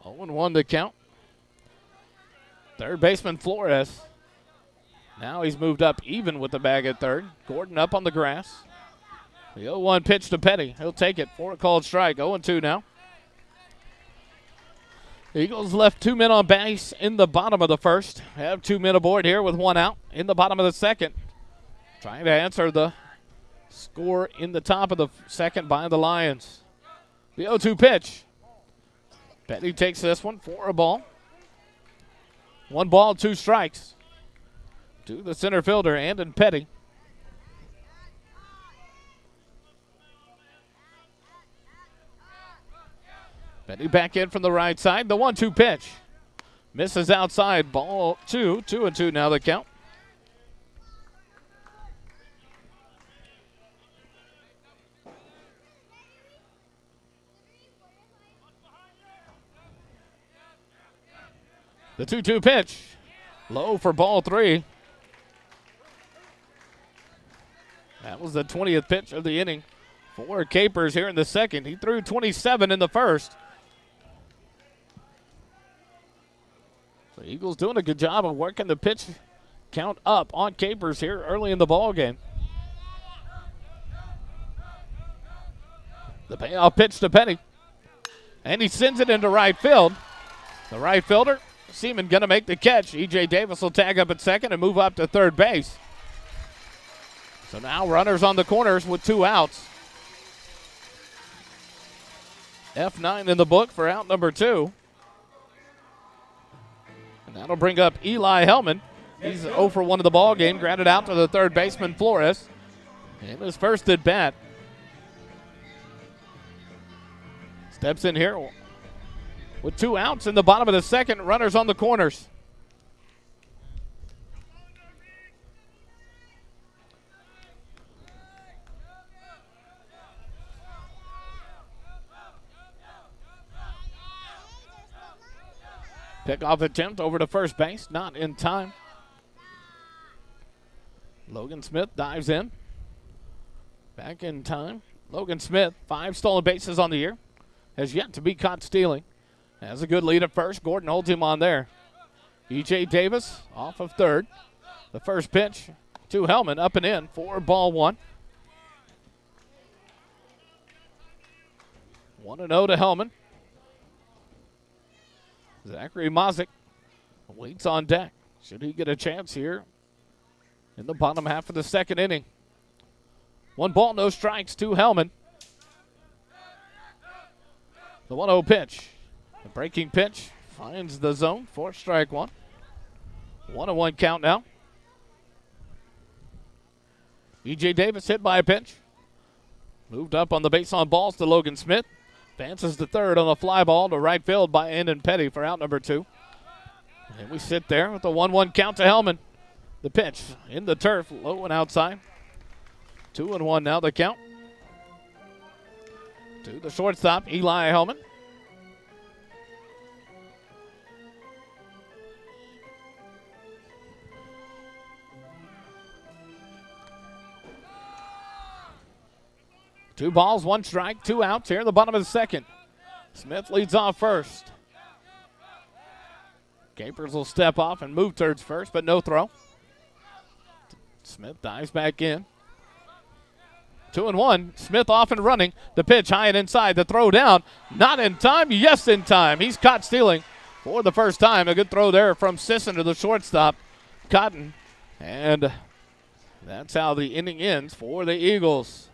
0-1 to count. 3rd baseman Flores. Now he's moved up even with the bag at 3rd. Gordon up on the grass. The 0-1 pitch to Petty. He'll take it for a called strike. 0-2 now. The Eagles left 2 men on base in the bottom of the first. Have 2 men aboard here with 1 out in the bottom of the second. Trying to answer the score in the top of the second by the Lions. The 0-2 pitch. Petty takes this one for a ball. 1 ball, 2 strikes. To the center fielder, Andon Petty. Petty back in from the right side. The 1-2 pitch. Misses outside. Ball 2. 2-2 now the count. The 2-2 pitch. Low for ball 3. That was the 20th pitch of the inning for Capers here in the second. He threw 27 in the first. The Eagles doing a good job of working the pitch count up on Capers here early in the ball game. The payoff pitch to Petty. And he sends it into right field. The right fielder, Seaman, going to make the catch. E.J. Davis will tag up at second and move up to 3rd base. So now runners on the corners with 2 outs. F9 in the book for out number 2. And that'll bring up Eli Hellman. He's 0 for 1 of the ball game. Grounded out to the 3rd baseman, Flores. In his first at bat. Steps in here with 2 outs in the bottom of the second. Runners on the corners. Pickoff attempt over to first base. Not in time. Logan Smith dives in. Back in time. Logan Smith, 5 stolen bases on the year. Has yet to be caught stealing. Has a good lead at first. Gordon holds him on there. E.J. Davis off of 3rd. The first pitch to Hellman, up and in for ball 1. 1-0 to Hellman. Zachary Mozick waits on deck. Should he get a chance here in the bottom half of the second inning? 1 ball, no strikes to Hellman. The 1-0 pitch. The breaking pitch finds the zone for strike 1. 1-1 count now. E.J. Davis hit by a pitch. Moved up on the base on balls to Logan Smith. Advances to 3rd on a fly ball to right field by Andon Petty for out number 2. And we sit there with the 1-1 count to Hellman. The pitch in the turf, low and outside. 2-1 now the count. To the shortstop, Eli Hellman. Two balls, one strike, two outs here in the bottom of the second. Smith leads off first. Capers will step off and move towards first, but no throw. Smith dives back in. 2-1. Smith off and running. The pitch high and inside. The throw down. Not in time. Yes, in time. He's caught stealing for the first time. A good throw there from Sisson to the shortstop, Cotton. And that's how the inning ends for the Eagles.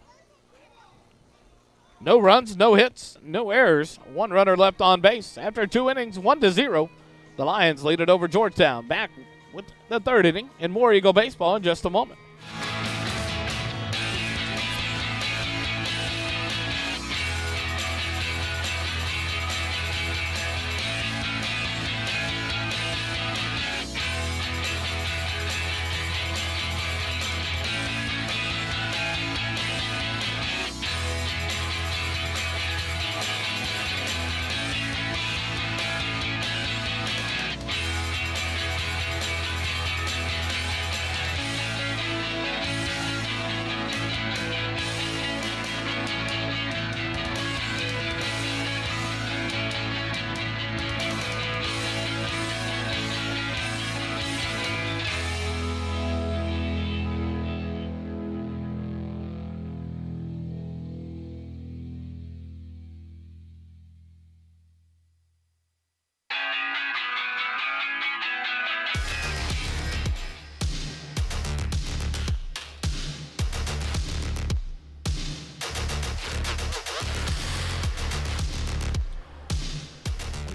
No runs, no hits, no errors. One runner left on base. After 2 innings, 1-0. The Lions lead it over Georgetown. Back with the third inning and more Eagle baseball in just a moment.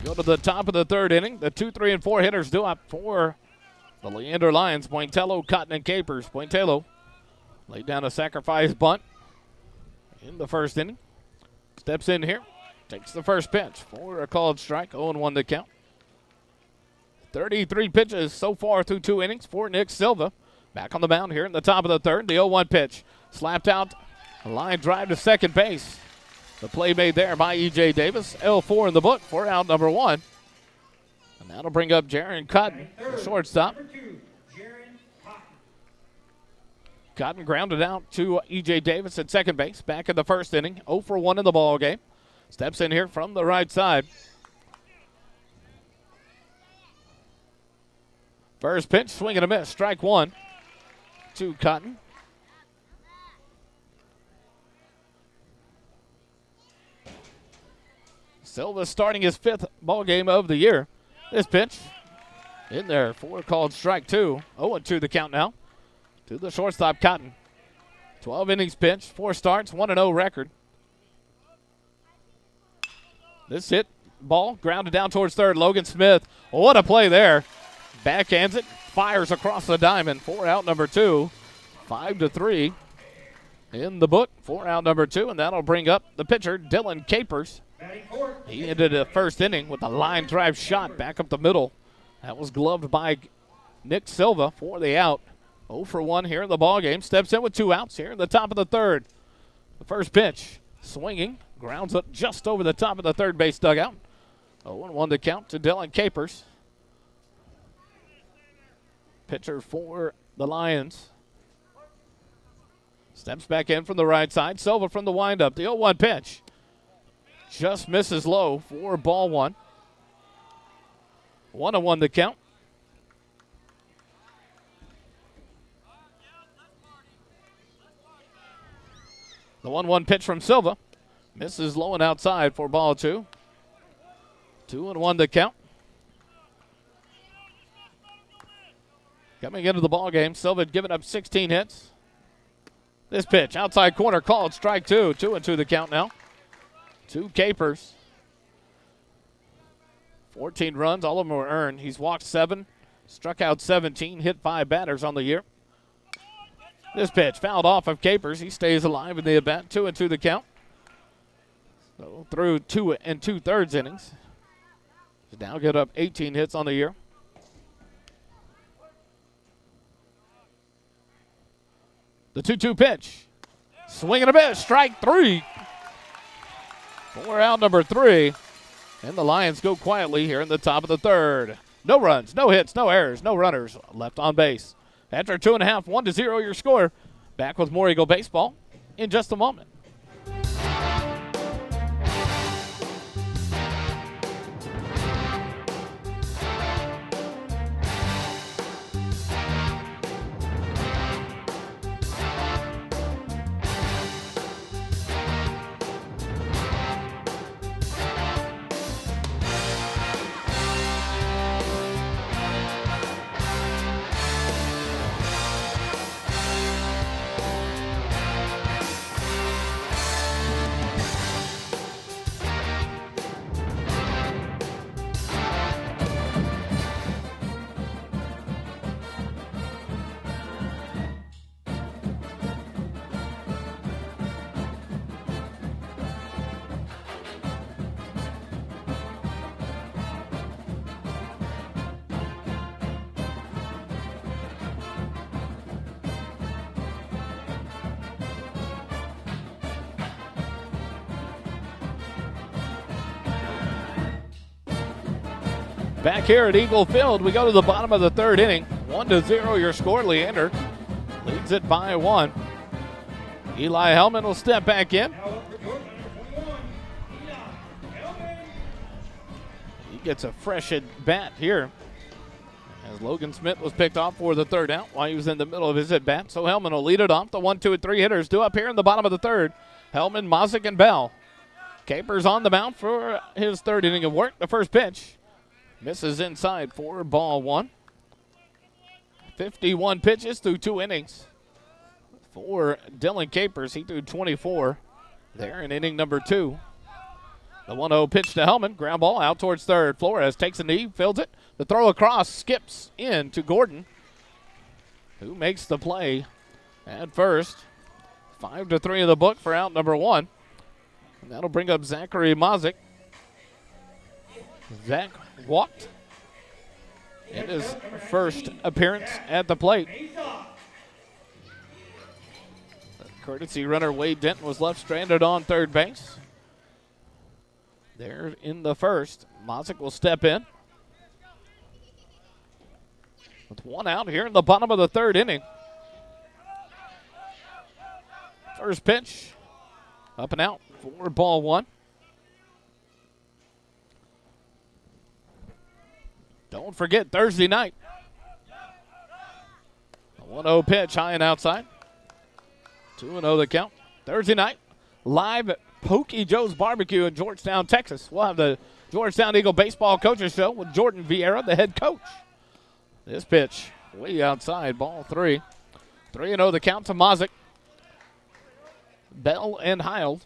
Go to the top of the third inning. The 2, 3, and 4 hitters do up for the Leander Lions. Pointello, Cotton, and Capers. Pointello laid down a sacrifice bunt in the first inning. Steps in here. Takes the first pitch for a called strike. 0-1 to count. 33 pitches so far through 2 innings for Nick Silva. Back on the mound here in the top of the third. The 0-1 pitch. Slapped out. A line drive to second base. The play made there by E.J. Davis. L4 in the book for out number 1. And that'll bring up Jaron Cotton, the shortstop. Cotton grounded out to E.J. Davis at second base. Back in the first inning. 0-1 in the ball game. Steps in here from the right side. First pitch, swing and a miss. Strike 1 to Cotton. Silva starting his 5th ball game of the year. This pitch in there for a called strike 2. 0-2 the count now to the shortstop, Cotton. 12 innings pitched, 4 starts, 1-0 record. This hit ball grounded down towards third. Logan Smith, what a play there. Backhands it, fires across the diamond for out number 2. 5-3 in the book for out number 2, and that'll bring up the pitcher, Dylan Capers. He ended the first inning with a line drive shot back up the middle. That was gloved by Nick Silva for the out. 0-1 here in the ball game. Steps in with 2 outs here in the top of the third. The first pitch, swinging, grounds up just over the top of the third base dugout. 0-1 to count to Dylan Capers. Pitcher for the Lions. Steps back in from the right side. Silva from the windup. The 0-1 pitch. Just misses low for ball 1. 1-1 the count. The 1-1 pitch from Silva. Misses low and outside for ball 2. 2-1 the count. Coming into the ball game, Silva had given up 16 hits. This pitch, outside corner, called strike 2. 2-2 the count now. 2 Capers. 14 runs, all of them were earned. He's walked 7, struck out 17, hit 5 batters on the year. This pitch fouled off of Capers. He stays alive in the at-bat. 2-2 the count. So through 2 2/3 innings. He's now get up 18 hits on the year. The 2-2 pitch. Swing and a miss. Strike 3. for out number 3. And the Lions go quietly here in the top of the 3rd. No runs, no hits, no errors, no runners left on base. After 2.5, 1-0 your score. Back with more Eagle baseball in just a moment. Back here at Eagle Field, we go to the bottom of the 3rd inning. 1-0 your score. Leander leads it by 1. Eli Hellman will step back in. Now up for Georgetown, number 21, Eli Harmon. He gets a fresh at bat here as Logan Smith was picked off for the 3rd out while he was in the middle of his at bat. So Hellman will lead it off. The 1, 2, and 3 hitters due up here in the bottom of the 3rd. Hellman, Mozick, and Bell. Capers on the mound for his 3rd inning of work. The first pitch misses inside for ball 1. 51 pitches through 2 innings for Dylan Capers. He threw 24 there in inning number 2. The 1-0 pitch to Hellman. Ground ball out towards 3rd. Flores takes a knee, fields it. The throw across skips in to Gordon, who makes the play at first. 5-3 in the book for out number 1. And that'll bring up Zachary Mozick. Zach walked in his first appearance at the plate. The courtesy runner Wade Denton was left stranded on 3rd base. There in the first, Mozick will step in. With 1 out here in the bottom of the 3rd inning. First pitch, up and out for ball 1. Don't forget Thursday night. A 1-0 pitch high and outside. 2-0 the count. Thursday night, live at Pokey Joe's Barbecue in Georgetown, Texas. We'll have the Georgetown Eagle Baseball Coaches Show with Jordan Vieira, the head coach. This pitch way outside, ball 3. 3-0 the count to Mozick. Bell and Heil.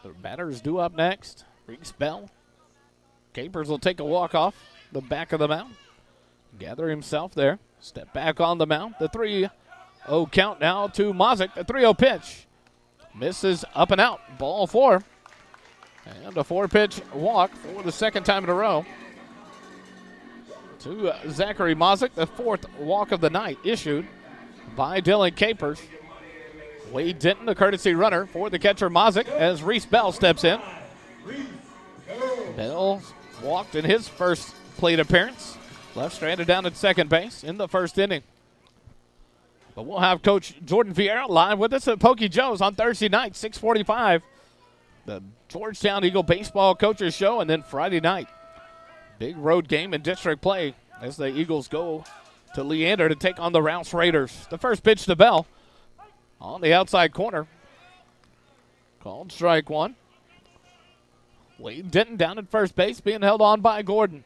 The batters due up next. Reese Bell. Capers will take a walk off the back of the mound. Gather himself there. Step back on the mound. The 3-0 count now to Mozick. The 3-0 pitch. Misses up and out. Ball 4. And a 4-pitch walk for the 2nd time in a row to Zachary Mozick. The 4th walk of the night issued by Dylan Capers. Wade Denton, the courtesy runner for the catcher Mozick as Reese Bell steps in. Bell walked in his first plate appearance. Left stranded down at 2nd base in the 1st inning. But we'll have Coach Jordan Vieira live with us at Pokey Joe's on Thursday night, 6:45. The Georgetown Eagle Baseball Coaches Show, and then Friday night, big road game in district play as the Eagles go to Leander to take on the Rouse Raiders. The first pitch to Bell on the outside corner. Called strike 1. Wade Denton down at first base, being held on by Gordon.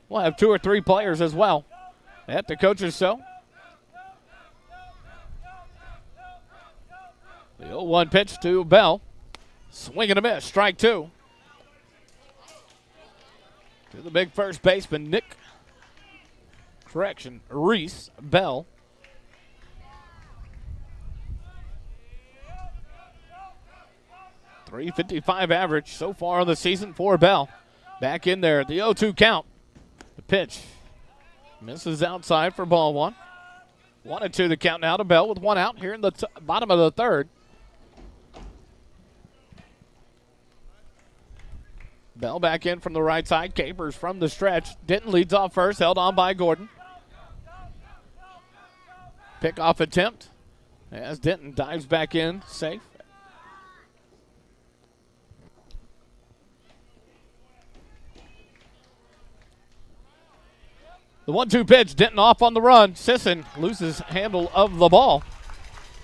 We'll have 2 or 3 players as well at the Coaches Show. The 0-1 pitch to Bell. Swing and a miss, strike 2. To the big first baseman, Reese Bell. .355 average so far on the season for Bell. Back in there, the 0-2 count. The pitch misses outside for ball 1. 1-2 the count now to Bell with 1 out here in the bottom of the 3rd. Bell back in from the right side. Capers from the stretch. Denton leads off first, held on by Gordon. Pick-off attempt as Denton dives back in, safe. The 1-2 pitch, Denton off on the run. Sisson loses handle of the ball.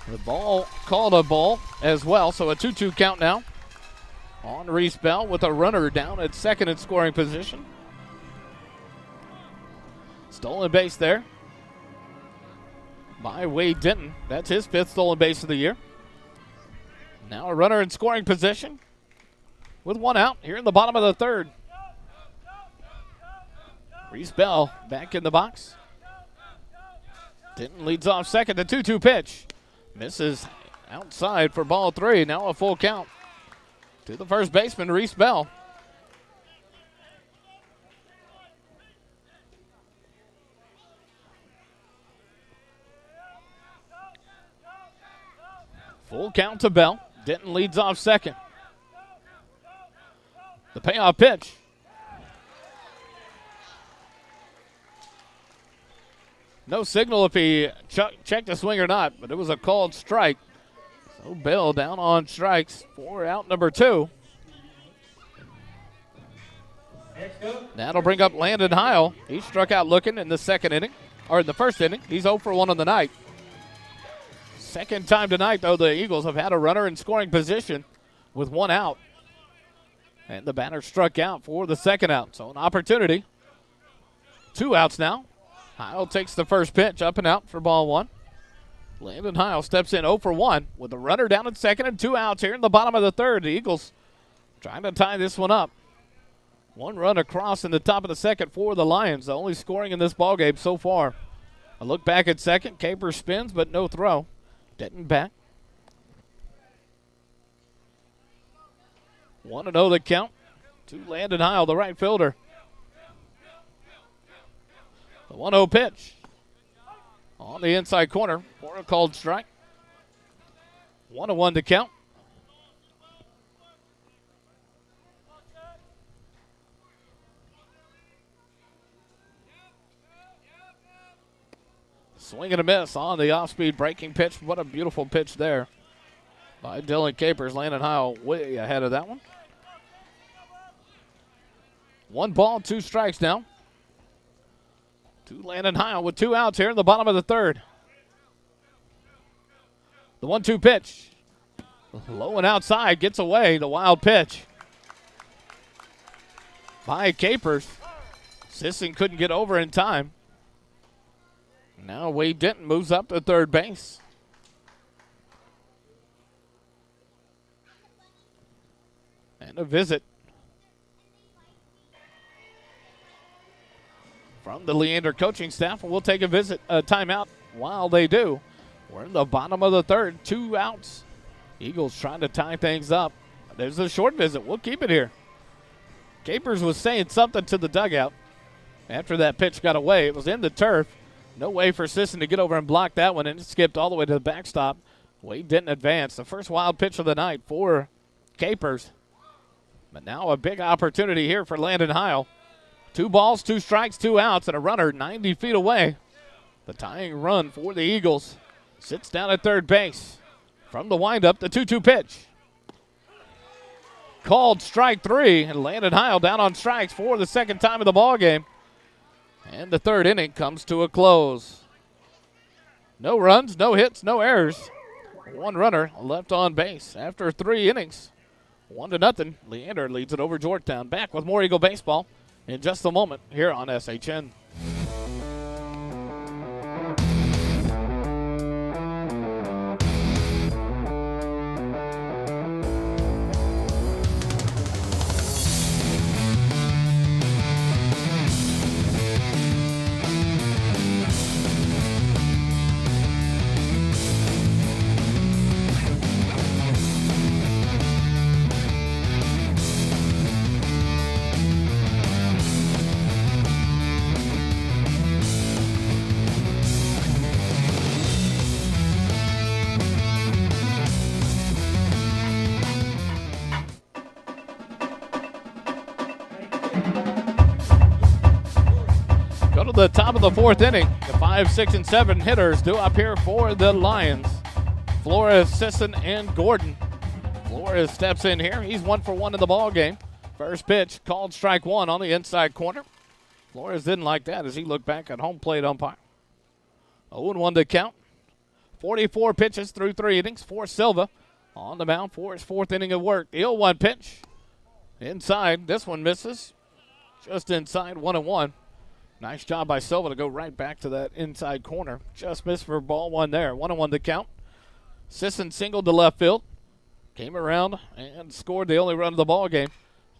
The ball called a ball as well, so a 2-2 count now on Reese Bell with a runner down at second in scoring position. Stolen base there by Wade Denton. That's his 5th stolen base of the year. Now a runner in scoring position with 1 out here in the bottom of the 3rd. Reese Bell back in the box. Denton leads off second. The 2-2 pitch misses outside for ball 3. Now a full count to the first baseman, Reese Bell. Full count to Bell. Denton leads off second. The payoff pitch. No signal if he checked the swing or not, but it was a called strike. So Bell down on strikes for out number 2. That'll bring up Landon Heil. He struck out looking in the second inning, or in the first inning. He's 0 for 1 on the night. Second time tonight, though, the Eagles have had a runner in scoring position with 1 out. And the batter struck out for the second out. So an opportunity. 2 outs now. Heil takes the first pitch, up and out for ball 1. Landon Heil steps in 0 for 1 with a runner down at second and 2 outs here in the bottom of the 3rd. The Eagles trying to tie this one up. 1 run across in the top of the 2nd for the Lions, the only scoring in this ballgame so far. A look back at second. Capers spins, but no throw. Denton back. 1-0 the count to Landon Heil, the right fielder. The 1-0 pitch on the inside corner for a called strike. 1-1 to count. Swing and a miss on the off-speed breaking pitch. What a beautiful pitch there by Dylan Capers. Landon Heil way ahead of that one. 1 ball, 2 strikes now to Landon Heil with 2 outs here in the bottom of the 3rd. The 1-2 pitch. Low and outside, gets away. The wild pitch by Capers. Sisson couldn't get over in time. Now Wade Denton moves up to third base. And a visit from the Leander coaching staff. We'll take a timeout while they do. We're in the bottom of the 3rd, 2 outs. Eagles trying to tie things up. There's a short visit. We'll keep it here. Capers was saying something to the dugout after that pitch got away. It was in the turf. No way for Sisson to get over and block that one, and it skipped all the way to the backstop. Wade didn't advance. The first wild pitch of the night for Capers. But now a big opportunity here for Landon Heil. 2 balls, 2 strikes, 2 outs, and a runner 90 feet away. The tying run for the Eagles. Sits down at third base. From the windup, the 2-2 pitch. Called strike 3, and Landon Heil down on strikes for the second time of the ballgame. And the 3rd inning comes to a close. No runs, no hits, no errors. 1 runner left on base after 3 innings. 1-0. Leander leads it over Georgetown. Back with more Eagle baseball in just a moment here on SHN. Go to the top of the fourth inning. The 5, 6, and 7 hitters due up here for the Lions. Flores, Sisson, and Gordon. Flores steps in here. He's 1 for 1 in the ball game. First pitch called strike 1 on the inside corner. Flores didn't like that as he looked back at home plate umpire. 0-1 to count. 44 pitches through 3 innings for Silva on the mound for his 4th inning of work. The 0-1 pitch inside. This one misses. Just inside, 1-1. Nice job by Silva to go right back to that inside corner. Just missed for ball 1 there. 1-1 to count. Sisson singled to left field. Came around and scored the only run of the ball game.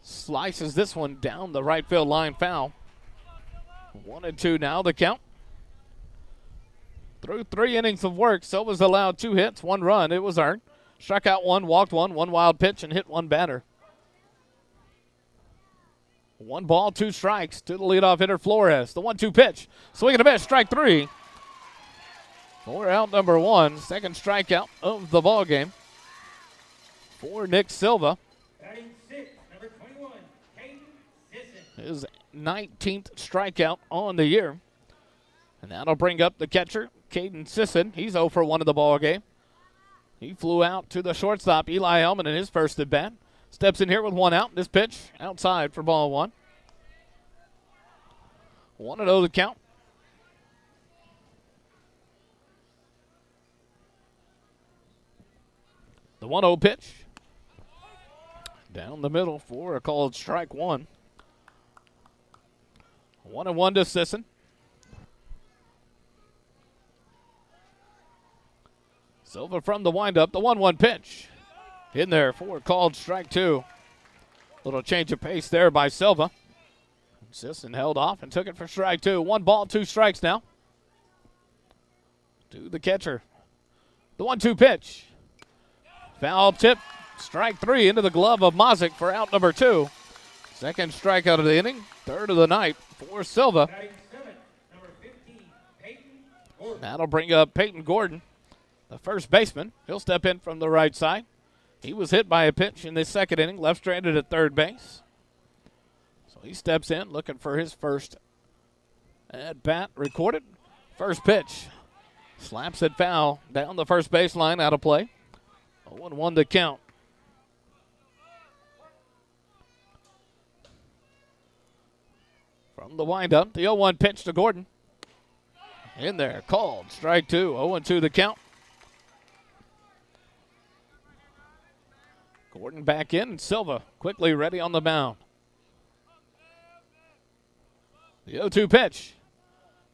Slices this one down the right field line, foul. 1-2 now the count. Through 3 innings of work, Silva's allowed 2 hits, 1 run. It was earned. Struck out 1, walked 1, 1 wild pitch, and hit 1 batter. 1 ball, 2 strikes to the leadoff hitter Flores. The 1-2 pitch. Swing and a miss, strike 3. For out number 1, second strikeout of the ball game for Nick Silva. Batting 6, number 21, Caden Sisson. His 19th strikeout on the year. And that'll bring up the catcher, Caden Sisson. He's 0 for 1 in the ball game. He flew out to the shortstop, Eli Hellman, in his first at bat. Steps in here with 1 out. This pitch outside for ball 1. 1-0 to count. The 1-0 pitch. Down the middle for a called strike 1. 1-1 to Sisson. Silva from the windup. The 1-1 pitch. In there for a called strike 2. Little change of pace there by Silva. Sisson held off and took it for strike 2. 1 ball, 2 strikes now. To the catcher. The 1-2 pitch. Foul tip. Strike 3 into the glove of Mazik for out number 2. Second strikeout of the inning. Third of the night for Silva. Batting 7, number 15, Peyton Gordon. That'll bring up Peyton Gordon, the first baseman. He'll step in from the right side. He was hit by a pitch in the second inning, left stranded at third base. So he steps in looking for his first at bat recorded. First pitch. Slaps it foul down the first baseline, out of play. 0-1 to count. From the windup, the 0-1 pitch to Gordon. In there, called. Strike 2, 0-2 the count. Gordon back in, and Silva quickly ready on the mound. The 0-2 pitch.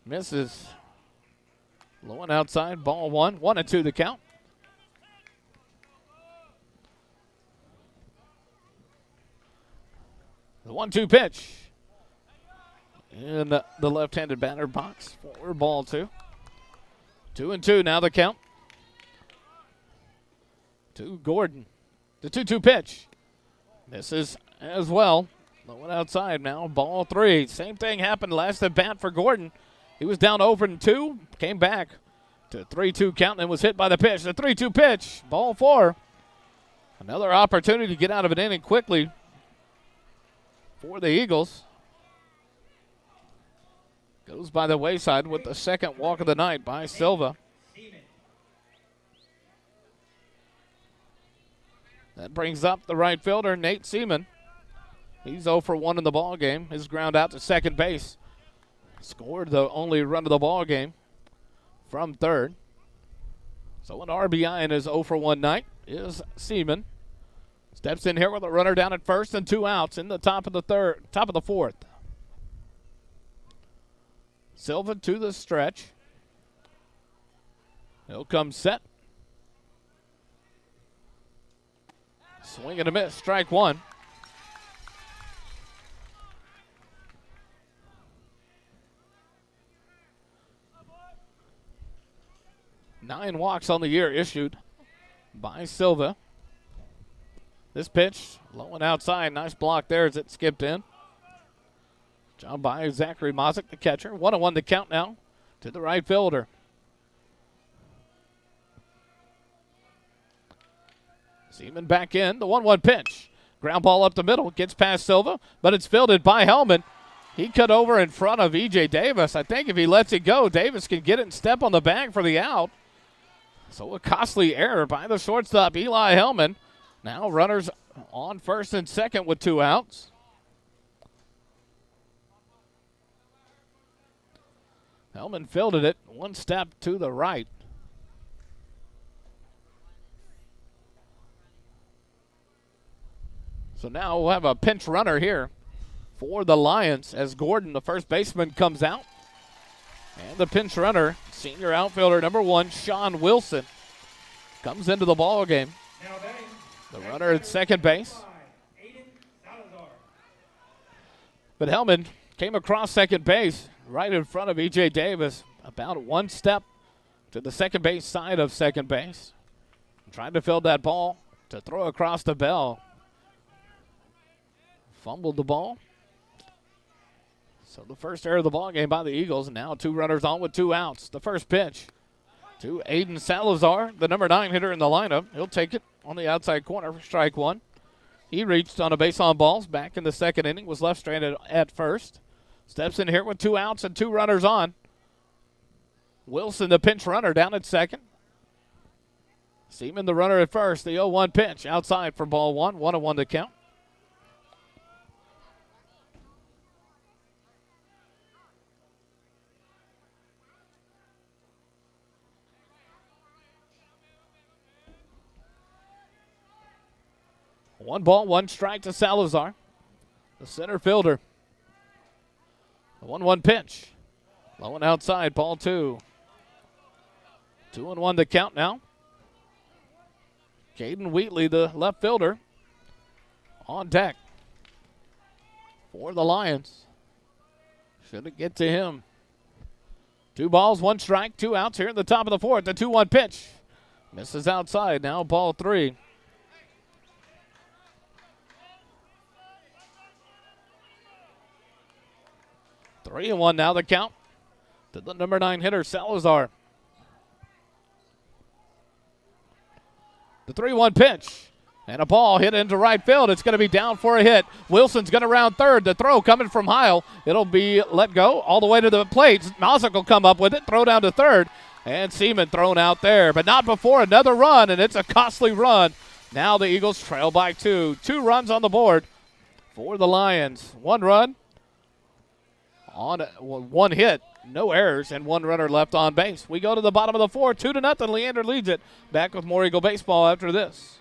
Misses. Low and outside, ball 1, 1-2 the count. The 1-2 pitch. In the left-handed batter box for ball 2. 2-2 now the count. To Gordon. The 2-2 pitch. Misses as well. Low and outside now, ball 3. Same thing happened last at bat for Gordon. He was down 0-2, came back to 3-2 count and was hit by the pitch. The 3-2 pitch, ball 4. Another opportunity to get out of an inning quickly for the Eagles. Goes by the wayside with the second walk of the night by Silva. That brings up the right fielder, Nate Seaman. He's 0 for 1 in the ball game. His ground out to second base. Scored the only run of the ball game from third. So an RBI in his 0 for 1 night is Seaman. Steps in here with a runner down at first and 2 outs in the top of the fourth. Silva to the stretch. He'll come set. Swing and a miss, strike 1. Nine walks on the year issued by Silva. This pitch, low and outside. Nice block there as it skipped in. Job by Zachary Mazik, the catcher. 1-1 to count now to the right fielder. Seaman back in. The 1-1 pitch. Ground ball up the middle. Gets past Silva, but it's fielded by Hellman. He cut over in front of E.J. Davis. I think if he lets it go, Davis can get it and step on the bag for the out. So a costly error by the shortstop, Eli Hellman. Now runners on first and second with 2 outs. Hellman fielded it 1 step to the right. So now we'll have a pinch runner here for the Lions as Gordon, the first baseman, comes out. And the pinch runner, senior outfielder number 1, Sean Wilson, comes into the ball game. The runner at second base. But Hellman came across second base right in front of E.J. Davis, about 1 step to the second base side of second base. Trying to field that ball to throw across the bell. Fumbled the ball. So the first error of the ball game by the Eagles, and now 2 runners on with 2 outs. The first pitch to Aiden Salazar, the number 9 hitter in the lineup. He'll take it on the outside corner for strike 1. He reached on a base on balls back in the second inning, was left stranded at first. Steps in here with 2 outs and 2 runners on. Wilson, the pinch runner, down at second. Seaman, the runner at first. The 0-1 pitch outside for ball 1. 1-1 to count. One ball, 1 strike to Salazar, the center fielder. The 1-1 pitch. Low and outside, ball 2. 2-1 to count now. Caden Wheatley, the left fielder, on deck for the Lions. Should it get to him? 2 balls, 1 strike, 2 outs here in the top of the 4th. The 2-1 pitch. Misses outside, now ball 3. Three and 1 now the count to the number 9 hitter, Salazar. The 3-1 pitch. And a ball hit into right field. It's going to be down for a hit. Wilson's going to round third. The throw coming from Heil. It'll be let go all the way to the plate. Mosick will come up with it. Throw down to third. And Seaman thrown out there. But not before another run, and it's a costly run. Now the Eagles trail by 2. 2 runs on the board for the Lions. 1 run on 1 hit. No errors, and 1 runner left on base. We go to the bottom of the 4th, 2-0. Leander leads it. Back with more Eagle baseball after this.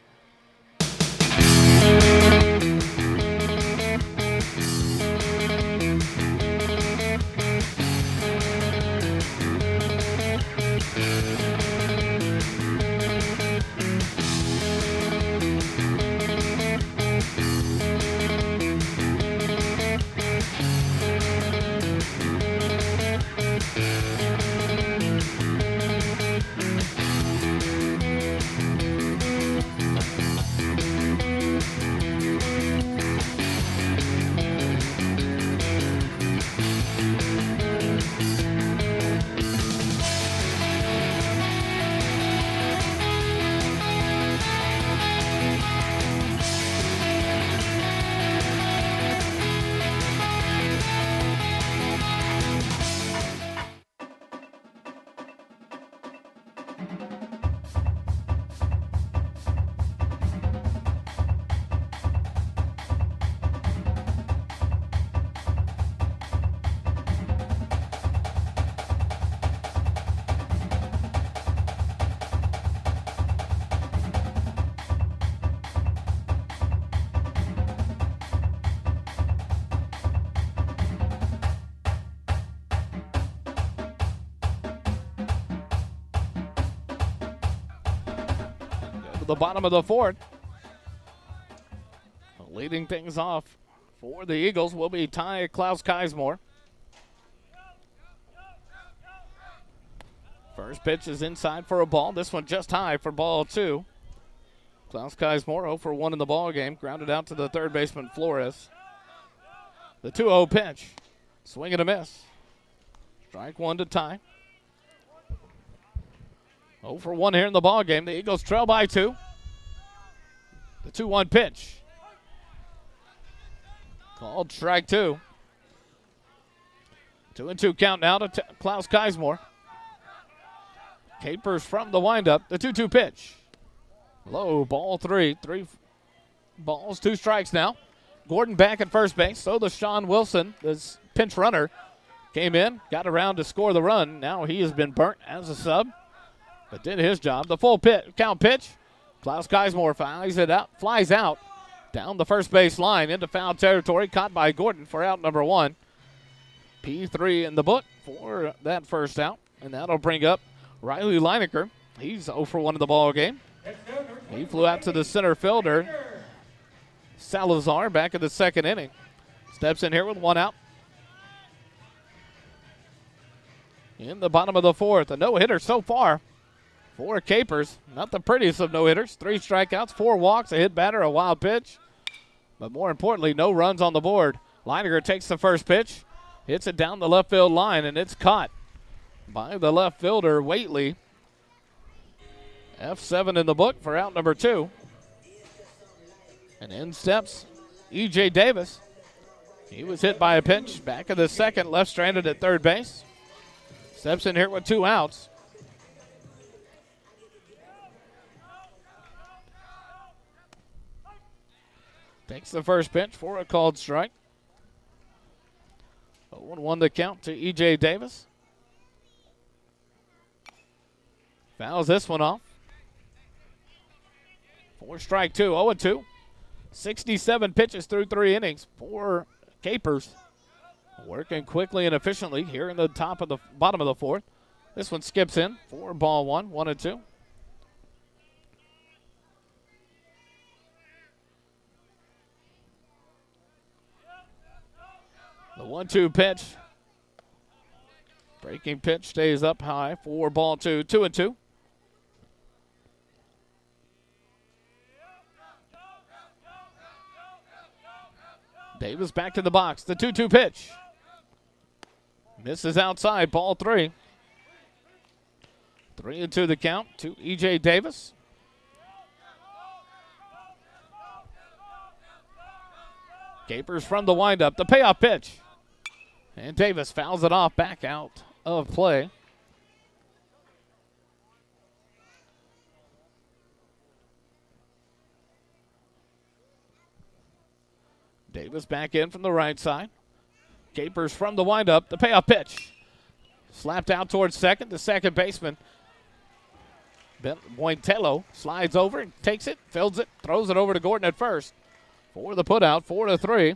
The bottom of the 4th. Leading things off for the Eagles will be Ty Klaus-Keismore. First pitch is inside for a ball. This one just high for ball 2. Klaus-Keismore 0 for 1 in the ball game. Grounded out to the third baseman Flores. The 2-0 pitch. Swing and a miss. Strike 1 to Ty. 0 for 1 here in the ball game. The Eagles trail by 2. The 2-1 pitch. Called strike two. 2-2 count now to Klaus Keismore. Capers from the windup. The 2-2 pitch. Low, ball three. 3 balls, 2 strikes now. Gordon back at first base. So the Sean Wilson, this pinch runner, came in, got around to score the run. Now he has been burnt as a sub, but did his job. The full count pitch. Klaus Keismore flies out down the first base line into foul territory. Caught by Gordon for out number 1. P3 in the book for that first out, and that'll bring up Riley Leinecker. He's 0 for 1 in the ball game. He flew out to the center fielder, Salazar, back in the second inning. Steps in here with 1 out. In the bottom of the 4th, a no-hitter so far for Capers. Not the prettiest of no-hitters. 3 strikeouts, 4 walks, a hit batter, a wild pitch. But more importantly, no runs on the board. Leininger takes the first pitch, hits it down the left field line, and it's caught by the left fielder, Waitley. F7 in the book for out number 2. And in steps E.J. Davis. He was hit by a pitch. Back in the second, left stranded at third base. Steps in here with 2 outs. Takes the first pitch for a called strike. 0-1 the count to E.J. Davis. Fouls this one off. 4 strike 2, 0-2. 67 pitches through 3 innings for Capers. Working quickly and efficiently here in the bottom of the 4th. This one skips in for ball 1, 1-2. The 1-2 pitch. Breaking pitch stays up high for ball 2, 2-2. Davis back to the box. The 2-2 pitch. Misses outside, ball 3. 3-2 the count to E.J. Davis. Capers from the windup. The payoff pitch. And Davis fouls it off, back out of play. Davis back in from the right side. Capers from the windup. The payoff pitch. Slapped out towards second. The second baseman, Buentello, slides over and takes it, fields it, throws it over to Gordon at first. For the putout, 4-3.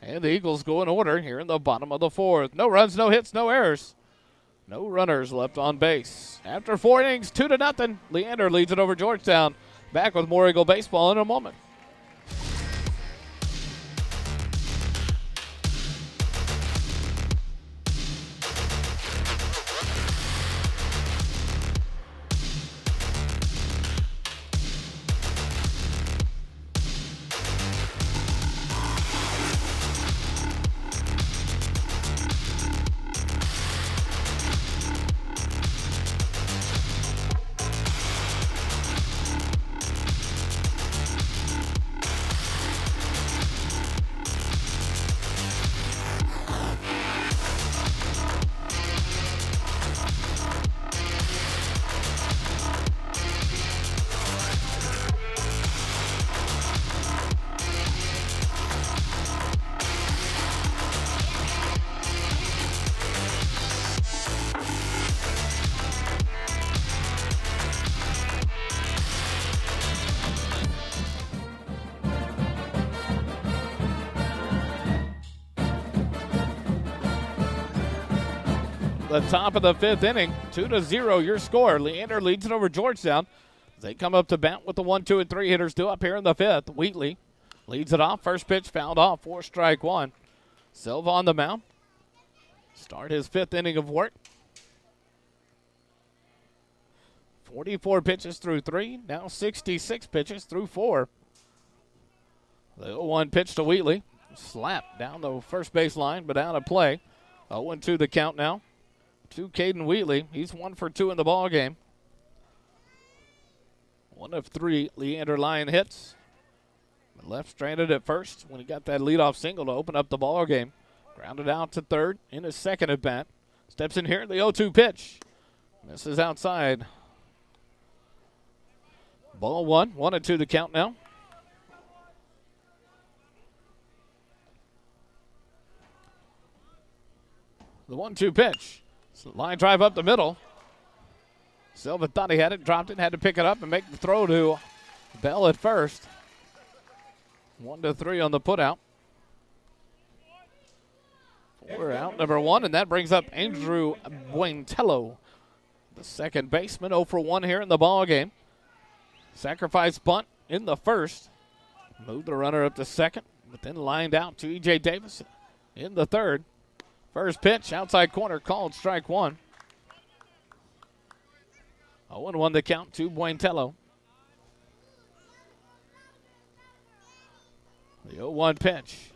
And the Eagles go in order here in the bottom of the 4th. No runs, no hits, no errors. No runners left on base. After 4 innings, 2-0. Leander leads it over Georgetown. Back with more Eagle baseball in a moment. The top of the 5th inning, 2-0 your score. Leander leads it over Georgetown. They come up to bat with the 1, 2, and 3 hitters due up here in the 5th. Wheatley leads it off. First pitch fouled off for strike 1. Silva on the mound. Start his 5th inning of work. 44 pitches through 3. Now 66 pitches through 4. The 0-1 pitch to Wheatley. Slap down the first base line, but out of play. 0-2 the count now to Caden Wheatley. He's 1 for 2 in the ball game. 1 of 3 Leander Lion hits. Left stranded at first when he got that leadoff single to open up the ball game. Grounded out to third in his second at bat. Steps in here, the 0-2 pitch. Misses outside. Ball one, 1-2 the count now. The 1-2 pitch. Line drive up the middle. Silva thought he had it, dropped it, had to pick it up and make the throw to Bell at first. 1-3 on the putout. 4 out, number 1, and that brings up Andrew Buentello, the second baseman, 0 for 1 here in the ball game. Sacrifice bunt in the first. Moved the runner up to second, but then lined out to E.J. Davis in the third. First pitch, outside corner, called strike one. 0-1 the count to Buentello. The 0-1 pitch.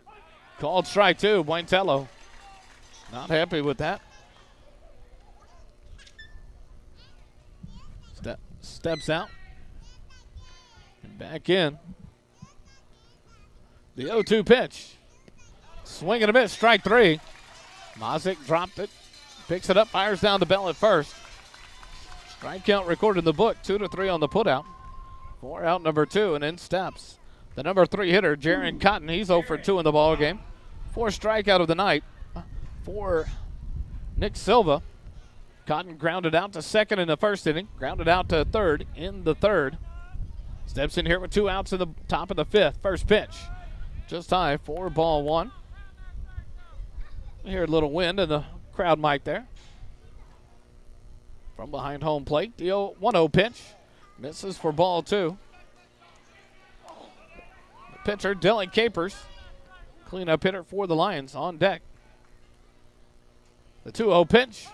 Called strike two, Buentello. Not happy with that. Steps out. And back in. The 0-2 pitch. Swing and a miss, strike three. Mazick dropped it. Picks it up, fires down to Bell at first. Strike count recorded in the book, 2-3 on the putout. 4 out, number 2, and in steps the number 3 hitter, Jaron Cotton. He's 0 for 2 in the ball game. 4th strikeout of the night for Nick Silva. Cotton grounded out to second in the first inning, grounded out to third in the third. Steps in here with 2 outs in the top of the 5th. First pitch, just high, 4-1. Hear a little wind in the crowd mic there. From behind home plate, the 1-0 pitch. Misses for ball 2. The pitcher, Dylan Capers, cleanup hitter for the Lions, on deck. The 2-0 pitch.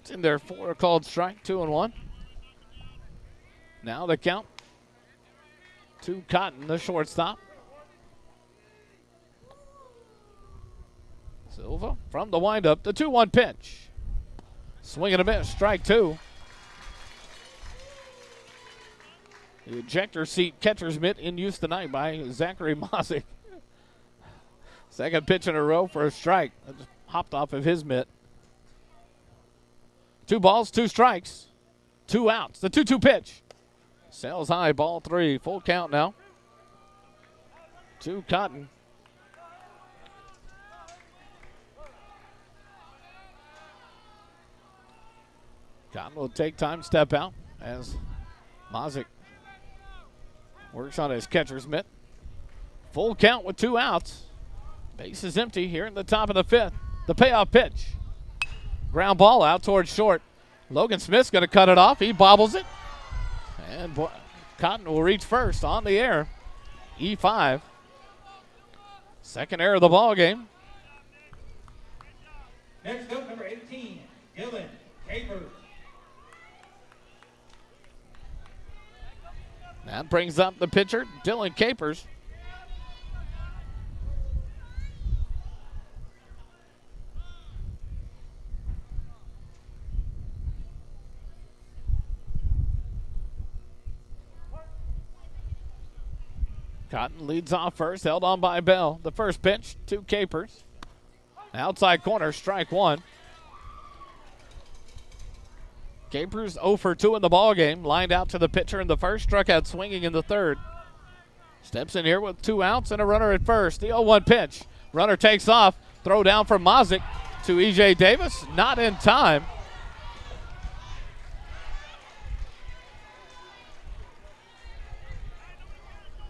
It's in there for a called strike, 2-1. Now the count to Cotton, the shortstop. Silva from the windup, the 2-1 pitch. Swing and a miss, strike 2. The ejector seat catcher's mitt in use tonight by Zachary Mazick. Second pitch in a row for a strike. That just hopped off of his mitt. 2 balls, 2 strikes, 2 outs. The 2-2 pitch. Sails high, ball 3. Full count now. To Cotton. Cotton will take time, step out as Mazick works on his catcher's mitt. Full count with 2 outs. Base is empty here in the top of the 5th. The payoff pitch. Ground ball out towards short. Logan Smith's going to cut it off. He bobbles it. And Cotton will reach first on the air. E5. Second error of the ball game. Next up, number 18, Dylan Capers. That brings up the pitcher, Dylan Capers. Cotton leads off first, held on by Bell. The first pitch to Capers. Outside corner, strike 1. Capers 0 for 2 in the ball game. Lined out to the pitcher in the first, struck out swinging in the third. Steps in here with 2 outs and a runner at first. The 0-1 pitch. Runner takes off. Throw down from Mazick to E.J. Davis. Not in time.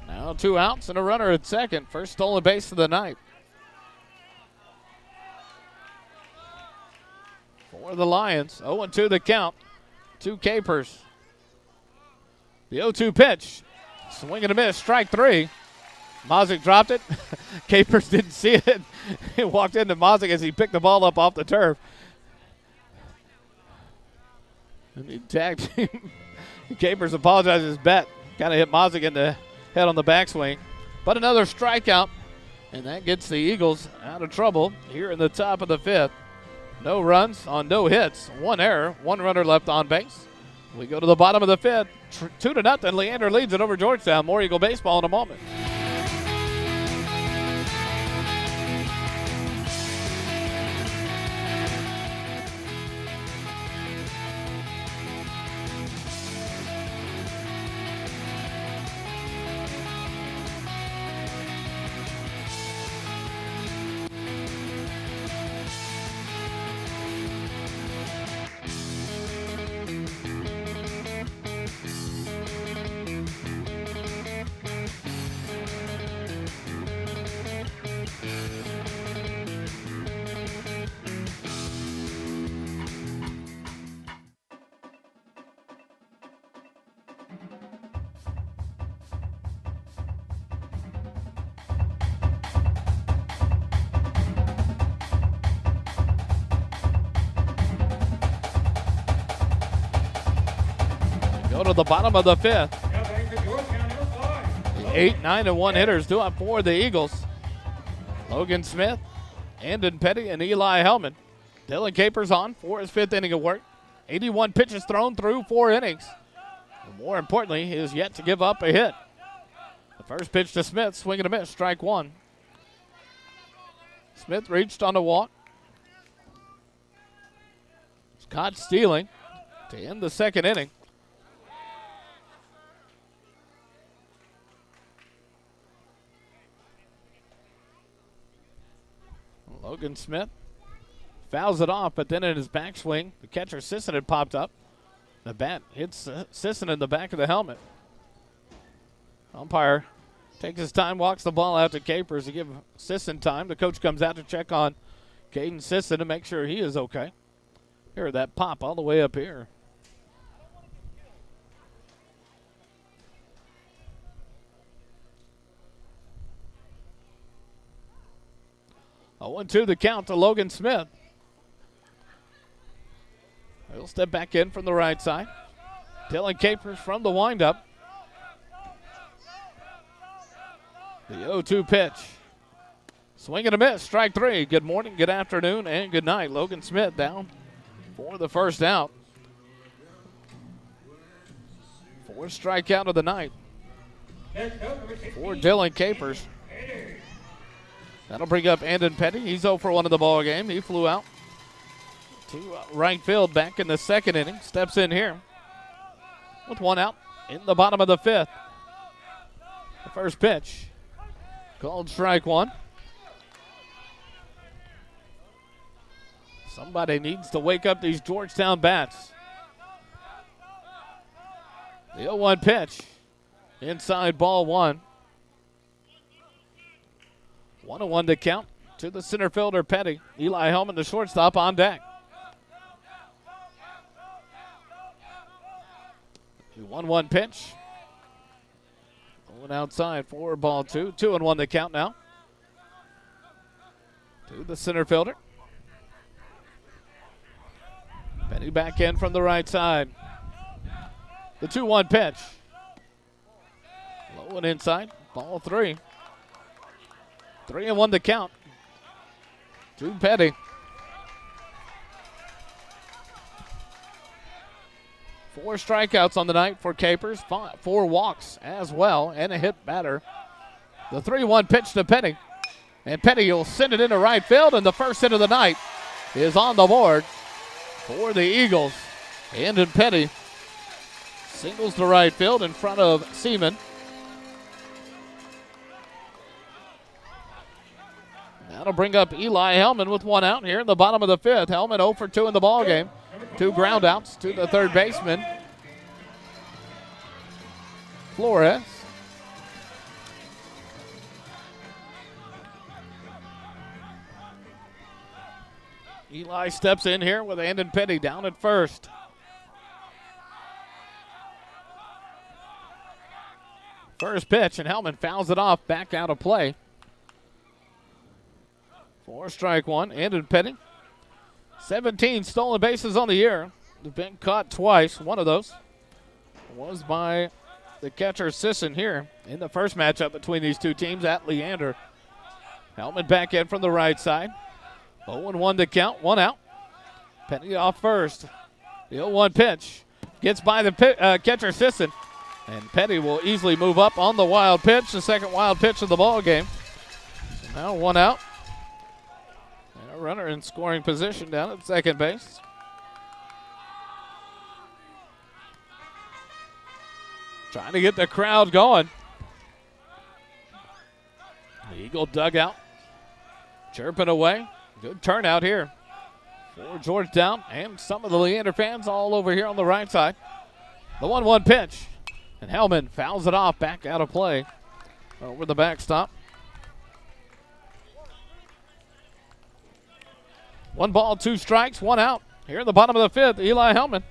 Now 2 outs and a runner at second. First stolen base of the night. For the Lions. 0-2 the count. 2 Capers. The 0-2 pitch. Swing and a miss. Strike 3. Mazick dropped it. Capers didn't see it. He walked into Mazick as he picked the ball up off the turf. And he tagged him. Capers apologizes. Bet. Kind of hit Mazick in the head on the backswing. But another strikeout. And that gets the Eagles out of trouble here in the top of the 5th. No runs on no hits. 1 error. 1 runner left on base. We go to the bottom of the 5th. 2-0. Leander leads it over Georgetown. More Eagle baseball in a moment. of the bottom of the fifth. Now back to Georgetown, number 5. The 8, 9, and 1 hitters do up for the Eagles. Logan Smith, Andon Petty, and Eli Hellman. Dylan Capers on for his 5th inning of work. 81 pitches thrown through 4 innings. And more importantly, he is yet to give up a hit. The first pitch to Smith, swing and a miss, strike 1. Smith reached on a walk. Caught stealing to end the 2nd inning. Logan Smith fouls it off, but then in his backswing, the catcher Sisson had popped up. The bat hits Sisson in the back of the helmet. Umpire takes his time, walks the ball out to Capers to give Sisson time. The coach comes out to check on Caden Sisson to make sure he is okay. Hear that pop all the way up here. A 1-2 the count to Logan Smith. He'll step back in from the right side. Dylan Capers from the windup. The 0-2 pitch. Swing and a miss, strike 3. Good morning, good afternoon, and good night. Logan Smith down for the first out. 4th strikeout of the night for Dylan Capers. That'll bring up Andon Petty. He's 0 for 1 in the ball game. He flew out to right field back in the 2nd inning. Steps in here with 1 out in the bottom of the 5th. The first pitch called strike 1. Somebody needs to wake up these Georgetown bats. The 0-1 pitch. Inside ball 1. 1-1 to count to the center fielder Petty. Eli Hellman, the shortstop, on deck. The 1-1 pitch. Going outside for ball 2. 2-1 to count now to the center fielder. Petty back in from the right side. The 2-1 pitch. Low and inside. Ball 3. 3-1 to count to Petty. 4 strikeouts on the night for Capers. 4 walks as well, and a hit batter. The 3-1 pitch to Petty. And Petty will send it into right field, and the first hit of the night is on the board for the Eagles. Andon Petty singles to right field in front of Seaman. That'll bring up Eli Hellman with 1 out here in the bottom of the 5th. Hellman 0 for 2 in the ball game. 2 ground outs to the 3rd baseman, Flores. Eli steps in here with Andon Petty down at first. First pitch, and Hellman fouls it off, back out of play. 4 strike 1. Andon Petty. 17 stolen bases on the year. They've been caught twice. One of those was by the catcher Sisson here in the first matchup between these two teams at Leander. Hellman back in from the right side. 0-1 to count. 1 out. Petty off first. The 0-1 pitch gets by the catcher Sisson. And Petty will easily move up on the wild pitch, the second wild pitch of the ball game. Now 1 out. Runner in scoring position down at second base. Trying to get the crowd going. The Eagle dugout chirping away. Good turnout here for Georgetown and some of the Leander fans all over here on the right side. The 1-1 pitch. And Hellman fouls it off, back out of play over the backstop. 1 ball, 2 strikes, 1 out. Here in the bottom of the 5th, Eli Hellman.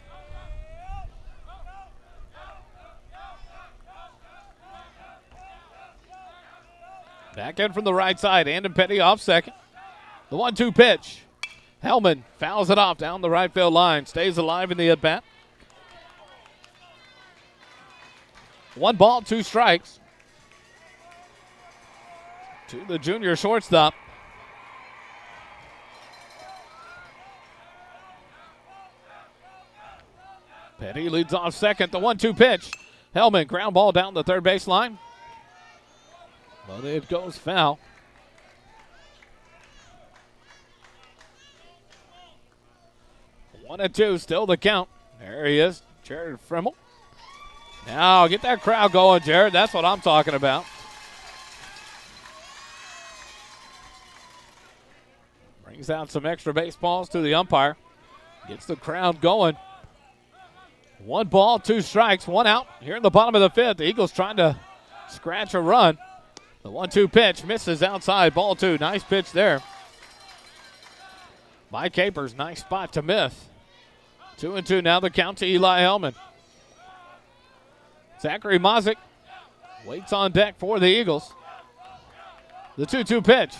Back in from the right side, Andon Petty off second. The 1-2 pitch. Hellman fouls it off down the right field line. Stays alive in the at-bat. 1 ball, 2 strikes to the junior shortstop. Petty leads off second. The 1-2 pitch. Hellman, ground ball down the third baseline. But it goes foul. One and two, still the count. There he is, Jared Frimmel. Now get that crowd going, Jared. That's what I'm talking about. Brings out some extra baseballs to the umpire. Gets the crowd going. 1 ball, 2 strikes, 1 out. Here in the bottom of the 5th, the Eagles trying to scratch a run. The 1-2 pitch misses outside, ball 2. Nice pitch there by Capers. Nice spot to miss. 2-2 now the count to Eli Hellman. Zachary Mozick waits on deck for the Eagles. The 2-2 pitch.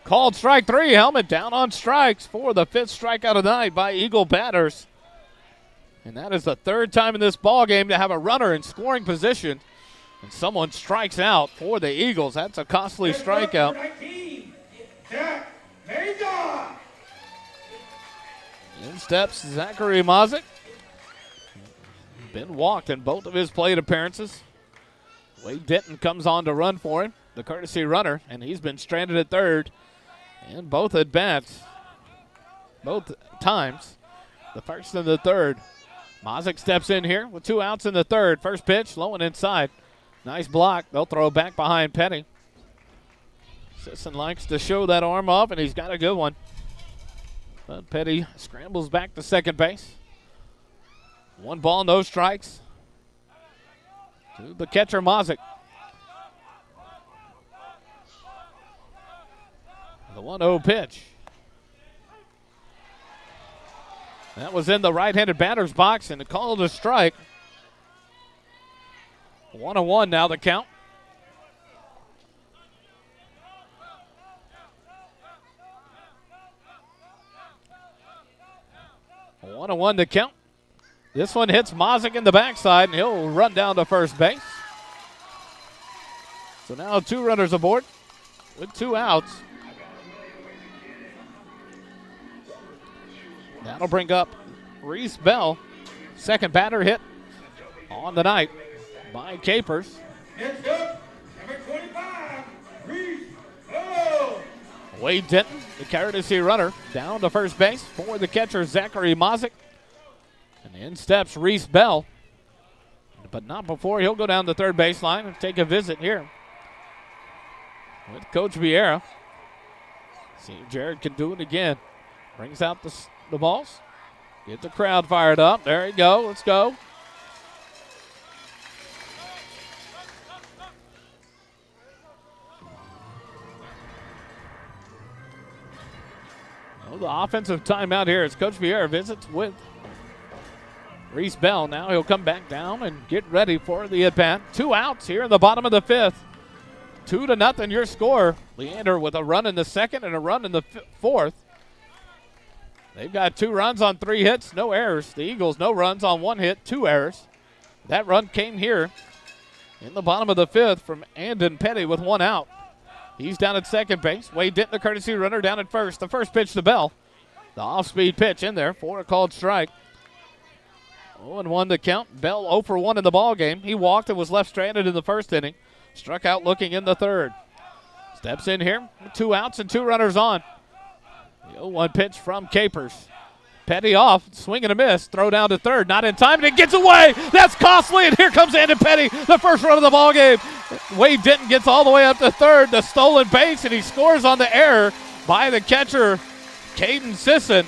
Called strike 3. Hellman down on strikes for the 5th strikeout of the night by Eagle batters. And that is the 3rd time in this ball game to have a runner in scoring position. And someone strikes out for the Eagles. That's a costly strikeout. In steps Zachary Mozick. Been walked in both of his plate appearances. Wade Denton comes on to run for him, the courtesy runner, and he's been stranded at third in both at bats, both times, the first and the third. Mozick steps in here with 2 outs in the 3rd. First pitch, low and inside. Nice block. They'll throw back behind Petty. Sisson likes to show that arm off, and he's got a good one. But Petty scrambles back to second base. 1 ball, no strikes. To the catcher, Mozick. The 1-0 pitch. That was in the right-handed batter's box, and called a strike. 1-1 now the count. A 1-1 to count. This one hits Mozick in the backside, and he'll run down to first base. So now 2 runners aboard with 2 outs. That'll bring up Reese Bell. Second batter hit on the night by Capers. Next up, number 25, Reese Bell. Wade Denton, the courtesy runner, down to first base for the catcher, Zachary Mozick. And in steps Reese Bell. But not before he'll go down the third baseline and take a visit here with Coach Vieira. See if Jared can do it again. Brings out the balls. Get the crowd fired up. There you go. Let's go. Well, the offensive timeout here as Coach Vieira visits with Reese Bell. Now he'll come back down and get ready for the at-bat. 2 outs here in the bottom of the 5th. 2-0 your score. Leander with a run in the 2nd and a run in the 4th. They've got 2 runs on 3 hits, no errors. The Eagles, no runs on 1 hit, 2 errors. That run came here in the bottom of the 5th from Andon Petty with 1 out. He's down at second base. Wade Denton, the courtesy runner, down at first. The first pitch to Bell. The off-speed pitch in there for a called strike. 0-1 to count. Bell 0 for 1 in the ball game. He walked and was left stranded in the first inning. Struck out looking in the 3rd. Steps in here, 2 outs and 2 runners on. The 0-1 pitch from Capers. Petty off, swing and a miss, throw down to 3rd, not in time, and it gets away. That's costly, and here comes Andon Petty, the first run of the ball game. Wade Denton gets all the way up to 3rd, the stolen base, and he scores on the error by the catcher, Caden Sisson.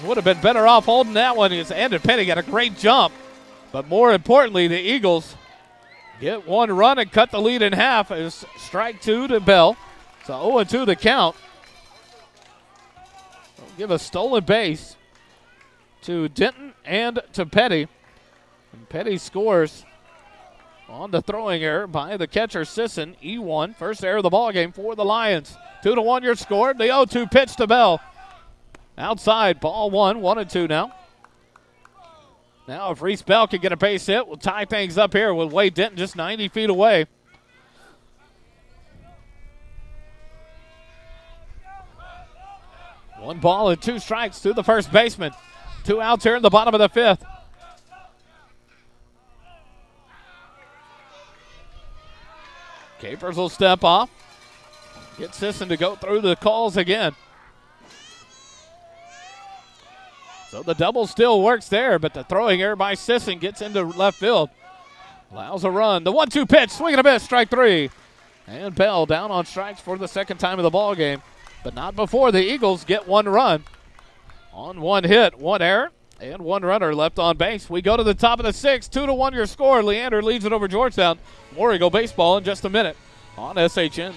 Would have been better off holding that one because Andon Petty got a great jump. But more importantly, the Eagles get 1 run and cut the lead in half as strike 2 to Bell. So 0-2 the count. We'll give a stolen base to Denton and to Petty. And Petty scores on the throwing error by the catcher Sisson. E1, first error of the ball game for the Lions. 2-1 your score. The 0-2 pitch to Bell. Outside, ball 1, 1-2 now. Now if Reese Bell can get a base hit, we'll tie things up here with Wade Denton just 90 feet away. One ball and 2 strikes to the first baseman. 2 outs here in the bottom of the 5th. Capers will step off. Get Sisson to go through the calls again. So the double still works there, but the throwing error by Sisson gets into left field. Allows a run. The 1-2 pitch, swing and a miss, strike 3. And Bell down on strikes for the second time of the ball game, but not before the Eagles get 1 run. On 1 hit, 1 error, and 1 runner left on base. We go to the top of the 6th, 2-1 your score. Leander leads it over Georgetown. More Eagle baseball in just a minute on SHN.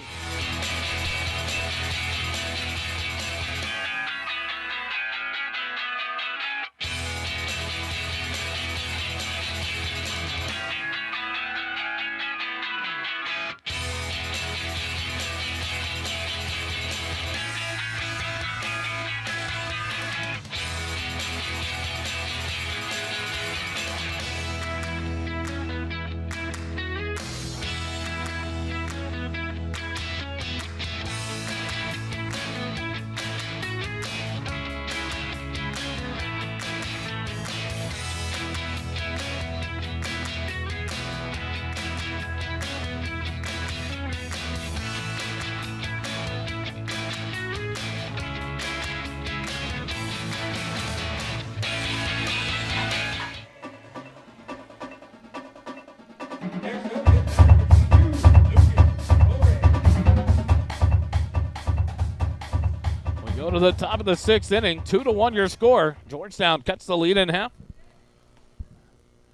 Go to the top of the 6th inning, 2-1 your score. Georgetown cuts the lead in half.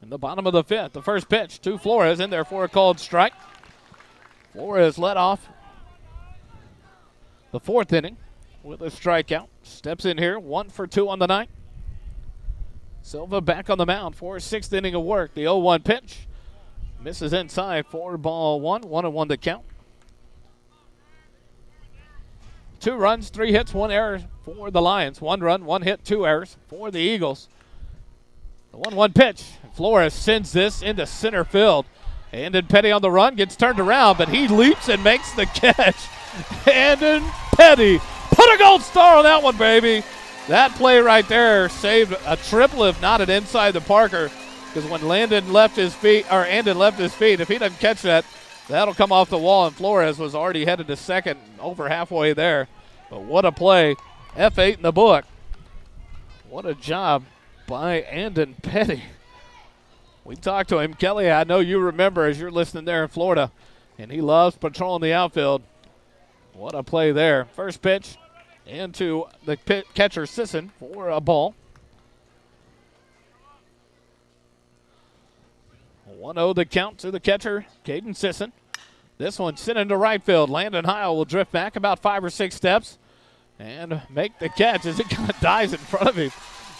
In the bottom of the 5th, the first pitch to Flores in there for a called strike. Flores led off the 4th inning with a strikeout. Steps in here, 1 for 2 on the night. Silva back on the mound for his 6th inning of work. The 0-1 pitch misses inside for ball 1, 1-1 to count. 2 runs, 3 hits, 1 error for the Lions. 1 run, 1 hit, 2 errors for the Eagles. The 1-1 pitch. Flores sends this into center field. Andon Petty on the run, gets turned around, but he leaps and makes the catch. Andon Petty put a gold star on that one, baby. That play right there saved a triple, if not an inside the Parker, because when Andon left his feet, if he doesn't catch that, that'll come off the wall, and Flores was already headed to second, over halfway there. But what a play. F8 in the book. What a job by Andon Petty. We talked to him. Kelly, I know you remember as you're listening there in Florida, and he loves patrolling the outfield. What a play there. First pitch into the catcher Sisson for a ball. 1-0 the count to the catcher, Caden Sisson. This one sent into right field. Landon Heil will drift back about 5 or 6 steps and make the catch as it kind of dies in front of him.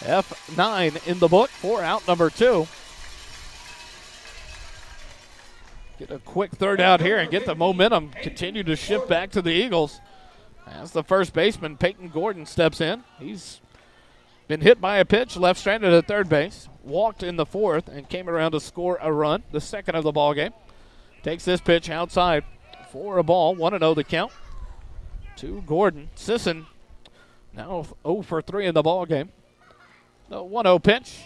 F9 in the book for out number 2. Get a quick third out here and get the momentum continue to shift back to the Eagles as the first baseman, Peyton Gordon, steps in. He's been hit by a pitch, left stranded at third base, walked in the 4th, and came around to score a run, the 2nd of the ball game. Takes this pitch outside for a ball, 1-0 the count to Gordon. Sisson now 0 for 3 in the ball game. The 1-0 pitch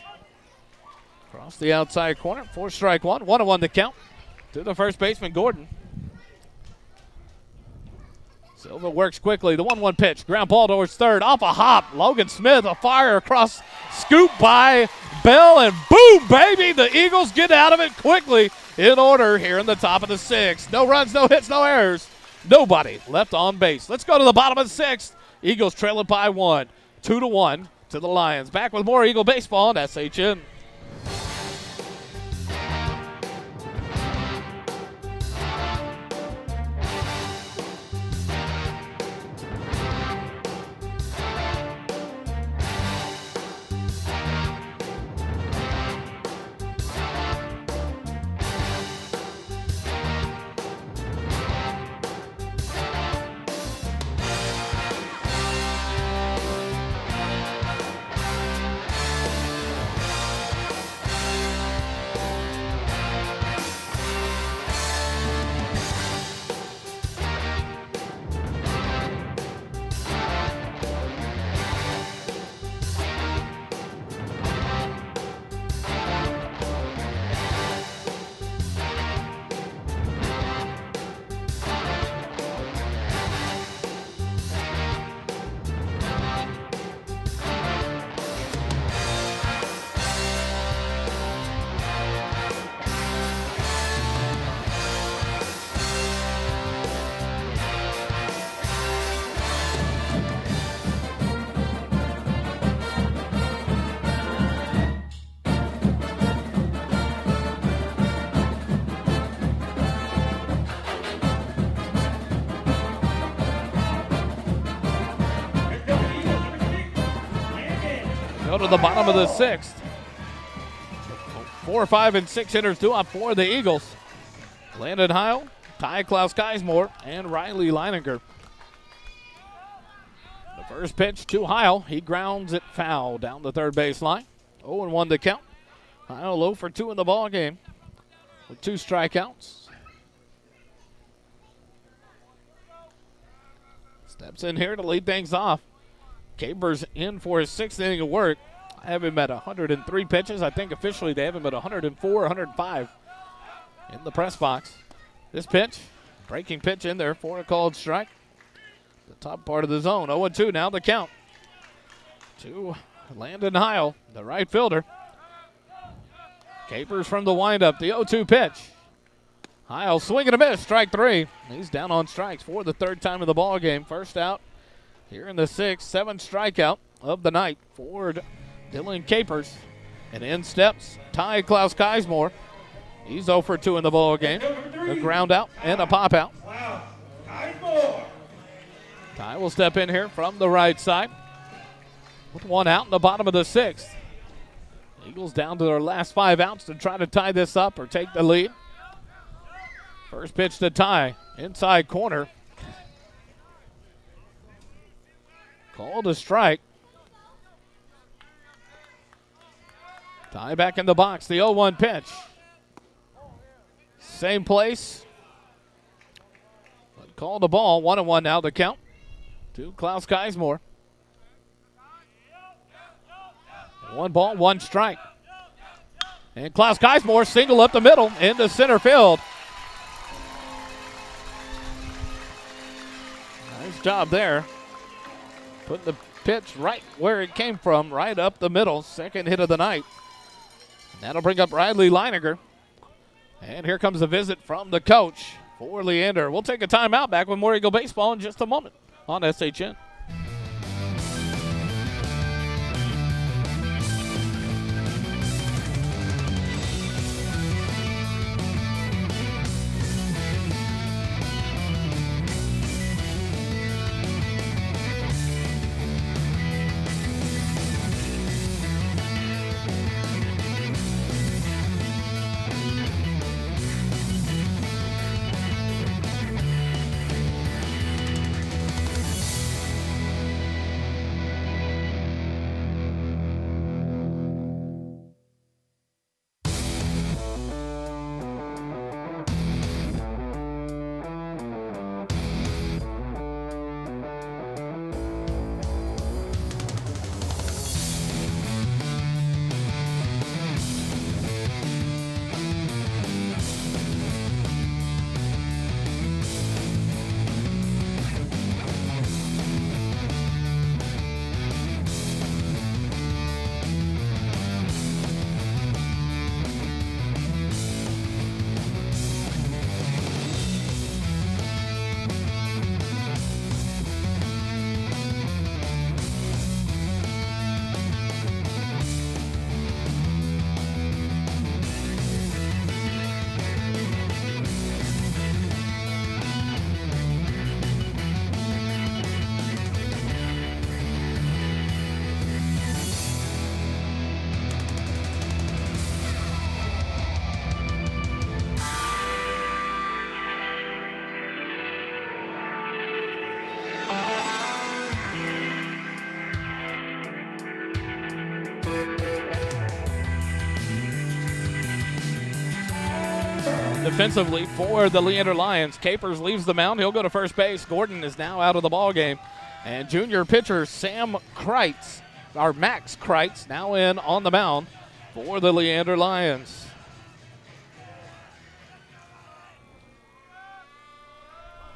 across the outside corner for strike 1, 1-1 the count to the first baseman, Gordon. Silva works quickly. The 1-1 pitch. Ground ball towards third. Off a hop. Logan Smith, a fire across. Scoop by Bell, and boom, baby. The Eagles get out of it quickly in order here in the top of the 6th. No runs, no hits, no errors. Nobody left on base. Let's go to the bottom of the 6th. Eagles trail it by 1. 2-1 to the Lions. Back with more Eagle baseball on SHN. go to the bottom of the sixth. 4, 5, and 6 hitters due up for the Eagles. Landon Heil, Ty Klaus-Geismore, and Riley Leininger. The first pitch to Heil. He grounds it foul down the third base line. 0-1 to count. Heil 0 for 2 in the ball game with 2 strikeouts. Steps in here to lead things off. Capers in for his 6th inning of work. I have him at 103 pitches. I think officially they have him at 104, 105 in the press box. This pitch, breaking pitch in there for a called strike. The top part of the zone. 0-2 now the count. To Landon Heil, the right fielder. Capers from the windup, the 0-2 pitch. Heil swing and a miss, strike 3. He's down on strikes for the 3rd time in the ball game. First out here in the 6th, 7th strikeout of the night for Dylan Capers. And in steps Ty Klaus-Geismore. He's 0 for 2 in the ball game. A ground out and a pop out. Ty will step in here from the right side with 1 out in the bottom of the 6th. Eagles down to their last 5 outs to try to tie this up or take the lead. First pitch to Ty, inside corner. Called a strike. Ty back in the box, the 0-1 pitch. Same place. But called the ball, 1-1 now the count to Klaus-Geismore. 1 ball, 1 strike. And Klaus-Geismore single up the middle into center field. Nice job there. Putting the pitch right where it came from, right up the middle. 2nd hit of the night. And that'll bring up Riley Leininger. And here comes a visit from the coach for Leander. We'll take a timeout. Back with more Eagle baseball in just a moment on SHN. Defensively for the Leander Lions, Capers leaves the mound. He'll go to first base. Gordon is now out of the ball game. And junior pitcher Max Kreitz, now in on the mound for the Leander Lions.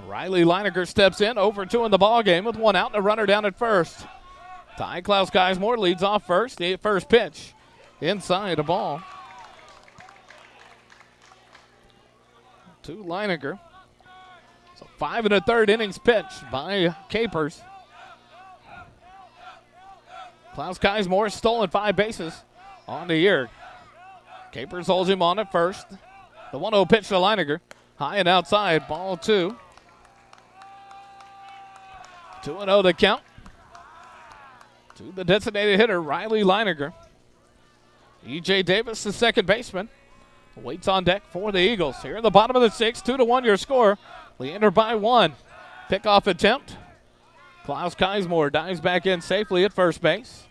Riley Leininger steps in, 0 for 2 in the ball game with 1 out and a runner down at first. Ty Klaus-Geismore leads off first. The first pitch inside a ball to Leininger. So 5 1/3 innings pitched by Capers. Klaus-Geismore stolen 5 bases on the year. Capers holds him on at first. The 1-0 pitch to Leininger. High and outside, ball 2. 2-0 the count To the designated hitter, Riley Leander. E.J. Davis, the second baseman, waits on deck for the Eagles. Here in the bottom of the sixth, 2-1 your score. Leander by 1. Pickoff attempt. Klaus Keismore dives back in safely at first base.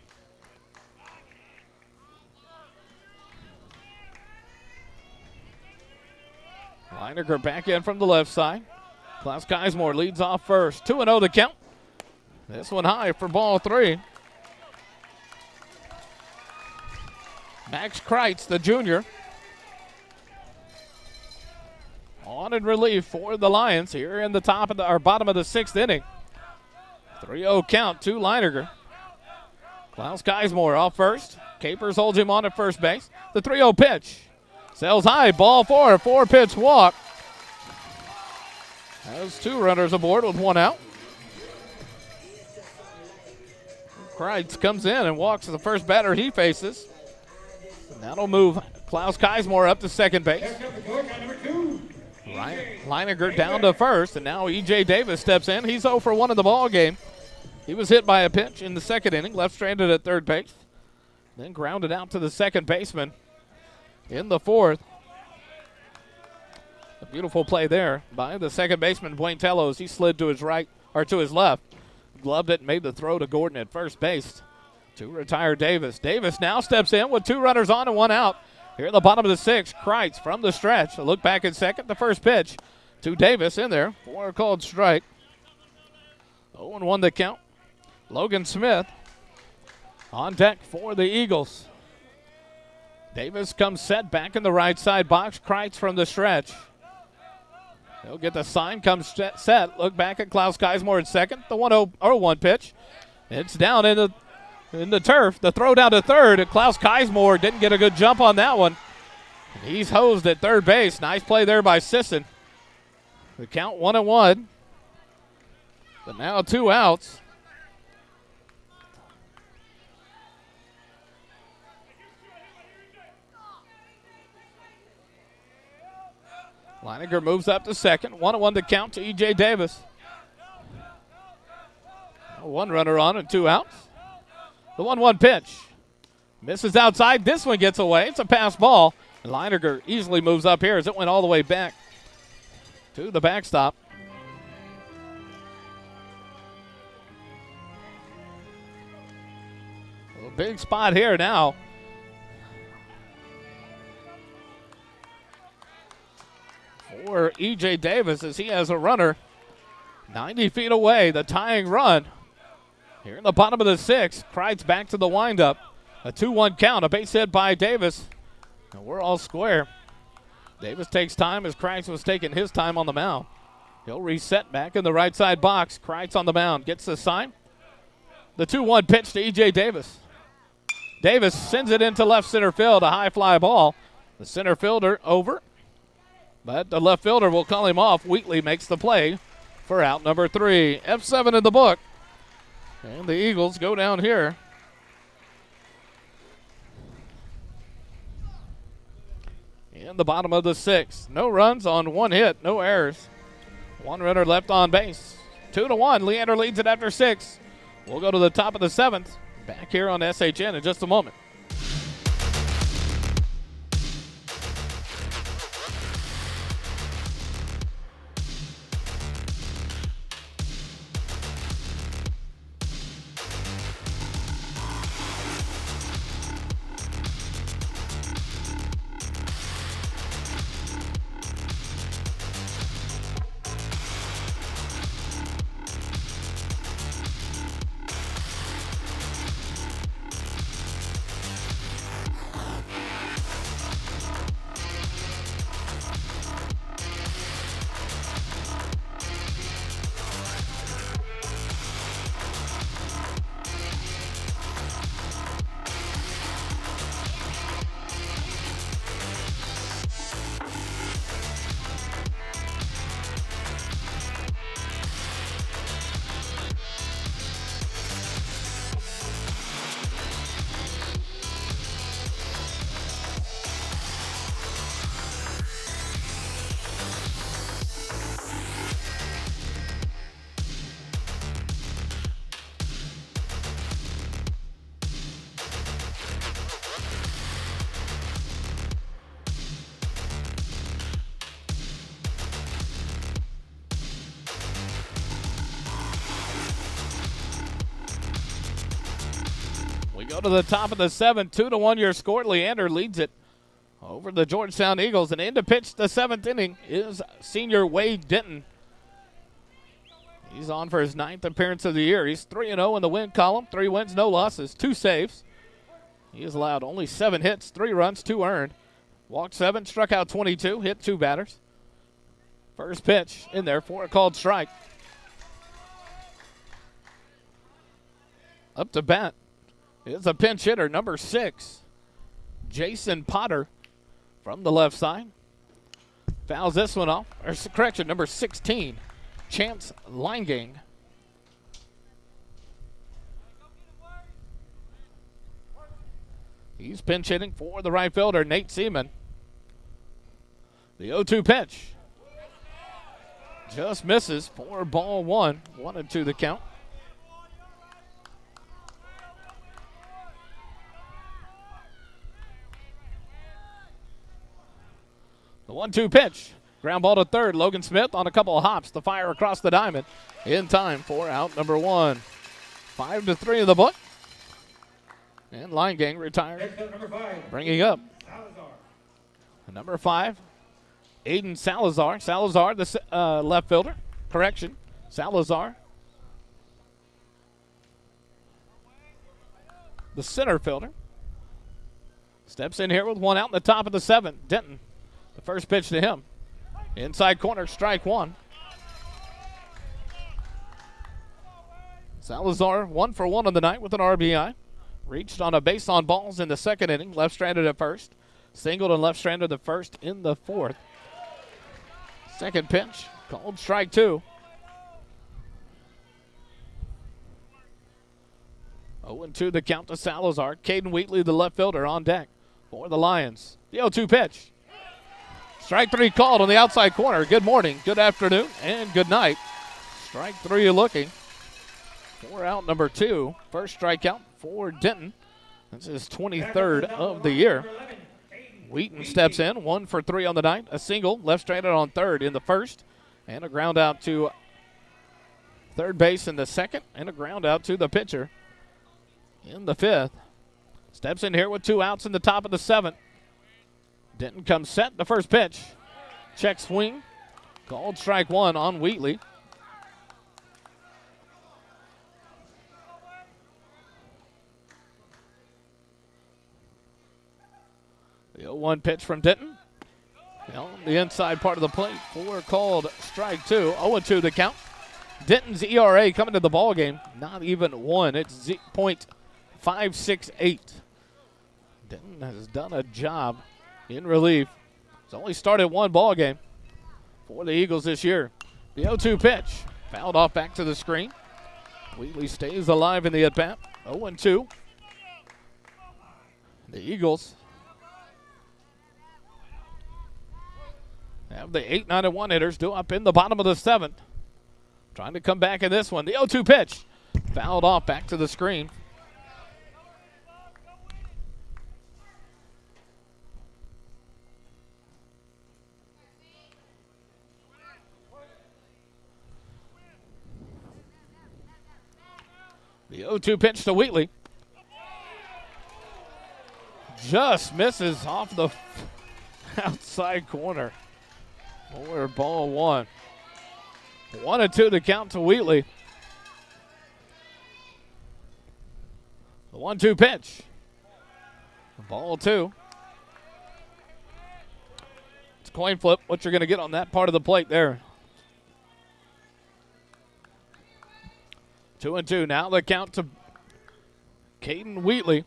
Leander back in from the left side. Klaus Keismore leads off first. 2-0 to count. This one high for ball 3. Max Kreitz, the junior, on in relief for the Lions here in the top of the bottom of the 6th inning. 3-0 count to Leander. Klaus Keismore off first. Capers holds him on at first base. The 3-0 pitch. Sails high, ball 4, 4-pitch walk. Has 2 runners aboard with 1 out. Kreitz comes in and walks the first batter he faces. That'll move Klaus Keismore up to second base. Leander down to first, and now E.J. Davis steps in. He's 0 for 1 in the ball game. He was hit by a pitch in the 2nd inning, left stranded at third base, then grounded out to the second baseman in the 4th. A beautiful play there by the second baseman, Blaine Tello, as he slid to his right, or to his left. Gloved it and made the throw to Gordon at first base to retire Davis. Davis now steps in with 2 runners on and 1 out. Here at the bottom of the 6th, Kreitz from the stretch. A look back at second. The first pitch to Davis in there for a called strike. 0-1 the count. Logan Smith on deck for the Eagles. Davis comes set back in the right side box. Kreitz from the stretch. He'll get the sign, comes set. Look back at Klaus Keismore at second. The 1-0 pitch. It's down in the turf. The throw down to third. And Klaus Keismore didn't get a good jump on that one. He's hosed at third base. Nice play there by Sisson. The count 1-1. But now 2 outs. Leander moves up to second. 1-1 to count to E.J. Davis. 1 runner on and 2 outs. The 1-1 pitch. Misses outside. This one gets away. It's a pass ball. And Leander easily moves up here as it went all the way back to the backstop. A big spot here now. For E.J. Davis as he has a runner 90 feet away, the tying run. Here in the bottom of the 6th, Kreitz back to the windup. A 2-1 count, a base hit by Davis. And we're all square. Davis takes time as Kreitz was taking his time on the mound. He'll reset back in the right side box. Kreitz on the mound, gets the sign. The 2-1 pitch to E.J. Davis. Davis sends it into left center field, a high fly ball. The center fielder over. But the left fielder will call him off. Wheatley makes the play for out number 3. F7 in the book. And the Eagles go down here. In the bottom of the 6th. No runs on 1 hit, no errors. 1 runner left on base. 2-1. Leander leads it after 6. We'll go to the top of the 7th. Back here on SHN in just a moment. go to the top of the 7th, 2-1 your score. Leander leads it over the Georgetown Eagles. And in to pitch the 7th inning is senior Wade Denton. He's on for his 9th appearance of the year. He's 3-0 in the win column, 3 wins, no losses, 2 saves. He has allowed only 7 hits, 3 runs, 2 earned. Walked 7, struck out 22, hit 2 batters. First pitch in there for a called strike. Up to bat is a pinch hitter, number 6, Jason Potter from the left side. Fouls this one off. Or correction, number 16, Chance Linegang. He's pinch hitting for the right fielder, Nate Seaman. The 0-2 pitch. Just misses for ball 1. 1-2 the count. The 1-2 pitch. Ground ball to third. Logan Smith on a couple of hops. The fire across the diamond in time for out number 1. 5-3 in the book. And Linegang retired. Bringing up number 5, Aiden Salazar. Salazar, the left fielder. Correction, Salazar, the center fielder. Steps in here with 1 out in the top of the 7th. Denton, the first pitch to him. Inside corner, strike 1. Salazar 1 for 1 on the night with an RBI. Reached on a base on balls in the 2nd inning. Left-stranded at first. Singled and left-stranded the first in the 4th. Second pitch, called strike 2. 0-2 the count to Salazar. Caden Wheatley, the left fielder, on deck for the Lions. The 0-2 pitch. Strike 3 called on the outside corner. Good morning, good afternoon, and good night. Strike 3 you're looking for out number 2. First strikeout for Denton. This is 23rd of the year. Wheaton steps in, 1 for 3 on the night. A single, left-stranded on third in the 1st, and a ground out to third base in the 2nd, and a ground out to the pitcher in the 5th. Steps in here with 2 outs in the top of the 7th. Denton comes set, the first pitch. Check swing, called strike 1 on Wheatley. The 0-1 pitch from Denton. On the inside part of the plate for called strike 2. 0-2 the count. Denton's ERA coming to the ball game, not even 1. It's .568. Denton has done a job in relief. He's only started 1 ball game for the Eagles this year. The 0-2 pitch fouled off back to the screen. Wheatley stays alive in the at-bat. 0-2. The Eagles have the 8, 9, and 1 hitters due up in the bottom of the 7th. Trying to come back in this one. The 0-2 pitch. Fouled off back to the screen. The 0-2 pitch to Wheatley. Just misses off the outside corner. For ball 1. 1-2 the count to Wheatley. The 1-2 pitch. Ball 2. It's a coin flip. What you're going to get on that part of the plate there. 2-2. Now the count to Caden Wheatley.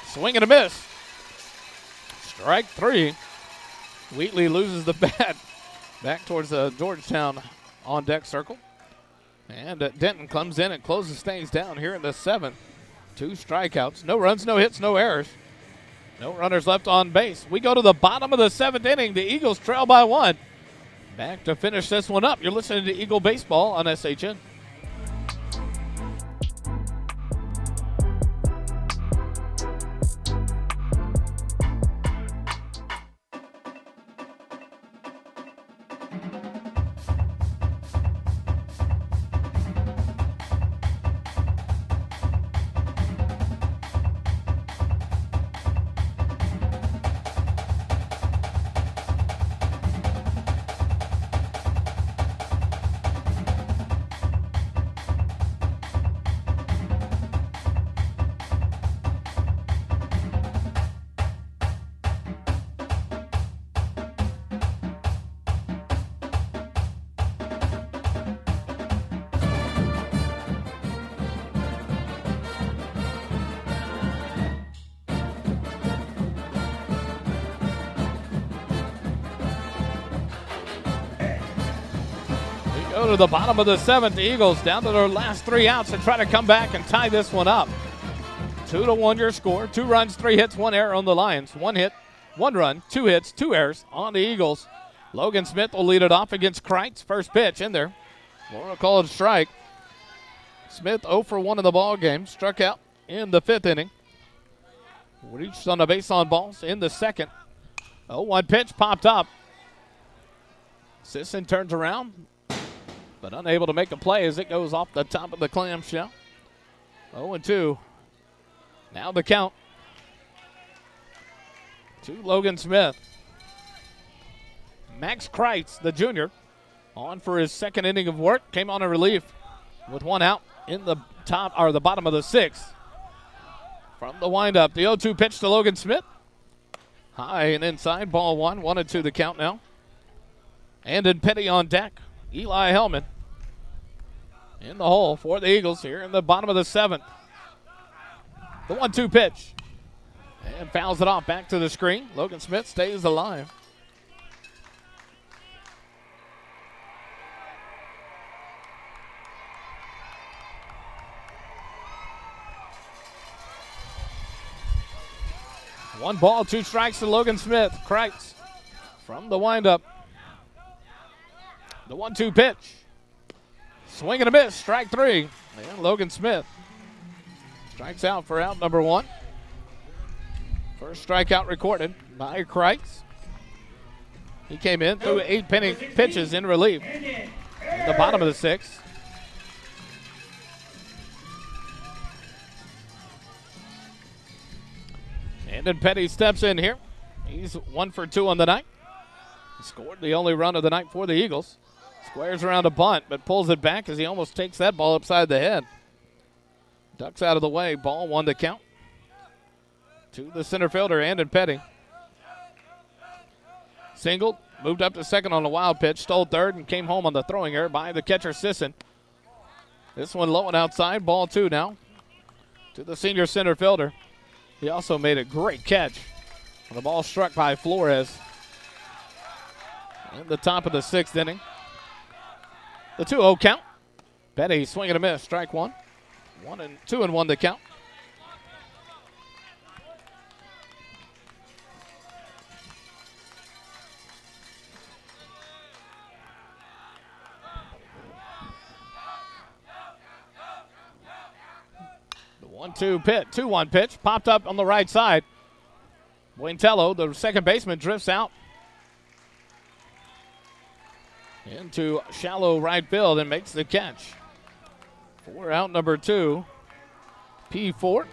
Swing and a miss. Strike 3. Wheatley loses the bat back towards the Georgetown on deck circle. And Denton comes in and closes things down here in the 7th. 2 strikeouts. No runs, no hits, no errors. No runners left on base. We go to the bottom of the 7th inning. The Eagles trail by 1. Back to finish this one up. You're listening to Eagle Baseball on SHN. Go to the bottom of the 7th. The Eagles down to their last 3 outs and try to come back and tie this one up. 2-1 your score. 2 runs, 3 hits, 1 error on the Lions. 1 hit, 1 run, 2 hits, 2 errors on the Eagles. Logan Smith will lead it off against Kreitz. First pitch in there. We'll call it a strike. Smith 0 for 1 in the ball game. Struck out in the 5th inning. Reached on the base on balls in the 2nd. 0-1 pitch popped up. Sisson turns around, but unable to make a play as it goes off the top of the clamshell. 0-2. Now the count to Logan Smith. Max Kreitz, the junior, on for his 2nd inning of work. Came on in relief with 1 out in the top or the bottom of the 6th. From the windup, the 0-2 pitch to Logan Smith. High and inside, ball 1. 1-2 the count now. And in Petty on deck, Eli Hellman in the hole for the Eagles here in the bottom of the 7th. The 1-2 pitch. And fouls it off back to the screen. Logan Smith stays alive. One ball, 2 strikes to Logan Smith. Kreitz from the windup. The 1-2 pitch. Swing and a miss, strike 3. And Logan Smith strikes out for out number 1. First strikeout recorded by Kreitz. He came in, threw 8 pitches in relief in the bottom of the 6th. And then Petty steps in here. He's 1 for 2 on the night. He scored the only run of the night for the Eagles. Squares around a bunt, but pulls it back as he almost takes that ball upside the head. Ducks out of the way. Ball 1 to count to the center fielder, Andon Petty. Singled, moved up to 2nd on the wild pitch, stole 3rd, and came home on the throwing error by the catcher Sisson. This one low and outside. Ball 2 now to the senior center fielder. He also made a great catch on the ball struck by Flores in the top of the 6th inning. The 2-0 count. Petty swing and a miss. Strike 1. 2-1 the count. The 1-2 pitch. 2-1 pitch. Popped up on the right side. Buentello, the second baseman, drifts out into shallow right field and makes the catch. For out number 2, P4.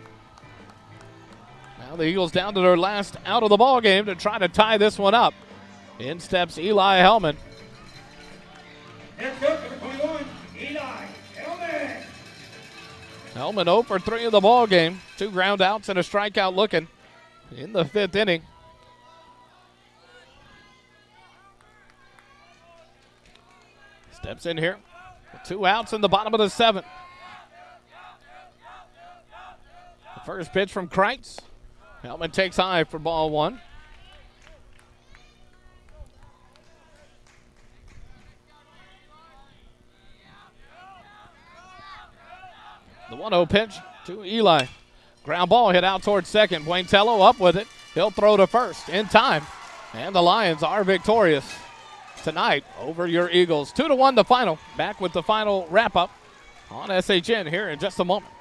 Now the Eagles down to their last out of the ball game to try to tie this one up. In steps Eli Hellman. Next up, number 21, Eli Hellman. Hellman 0 for 3 in the ball game. 2 ground outs and a strikeout looking in the 5th inning. Steps in here. 2 outs in the bottom of the 7th. The first pitch from Kreitz. Hellman takes high for ball 1. The 1-0 pitch to Eli. Ground ball hit out towards 2nd. Buentello up with it. He'll throw to 1st in time. And the Lions are victorious tonight over your Eagles. 2-1 the final. Back with the final wrap-up on SHN here in just a moment.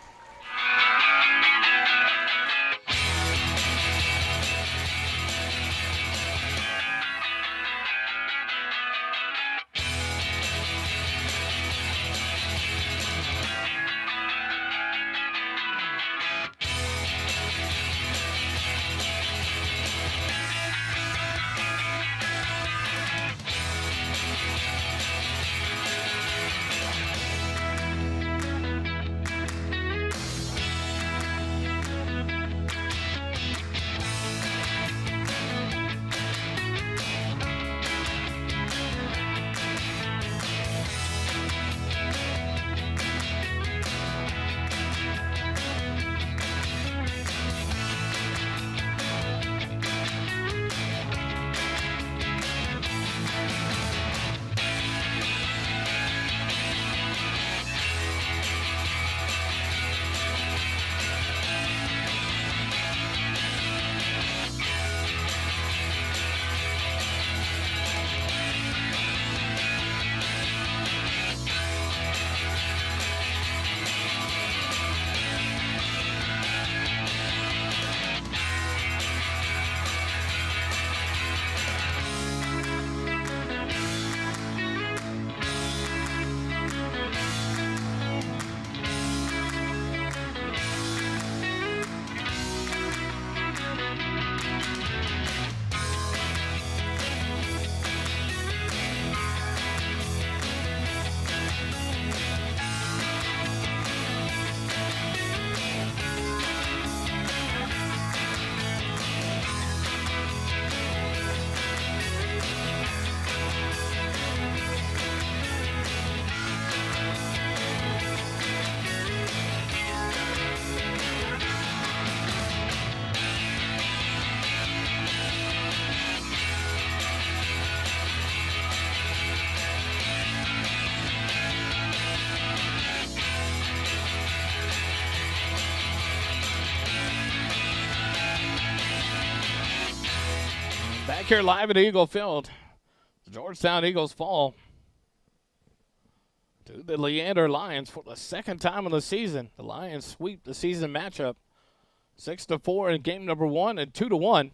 back here live at Eagle Field. The Georgetown Eagles fall to the Leander Lions for the second time in the season. The Lions sweep the season matchup 6-4 in game number 1 and 2-1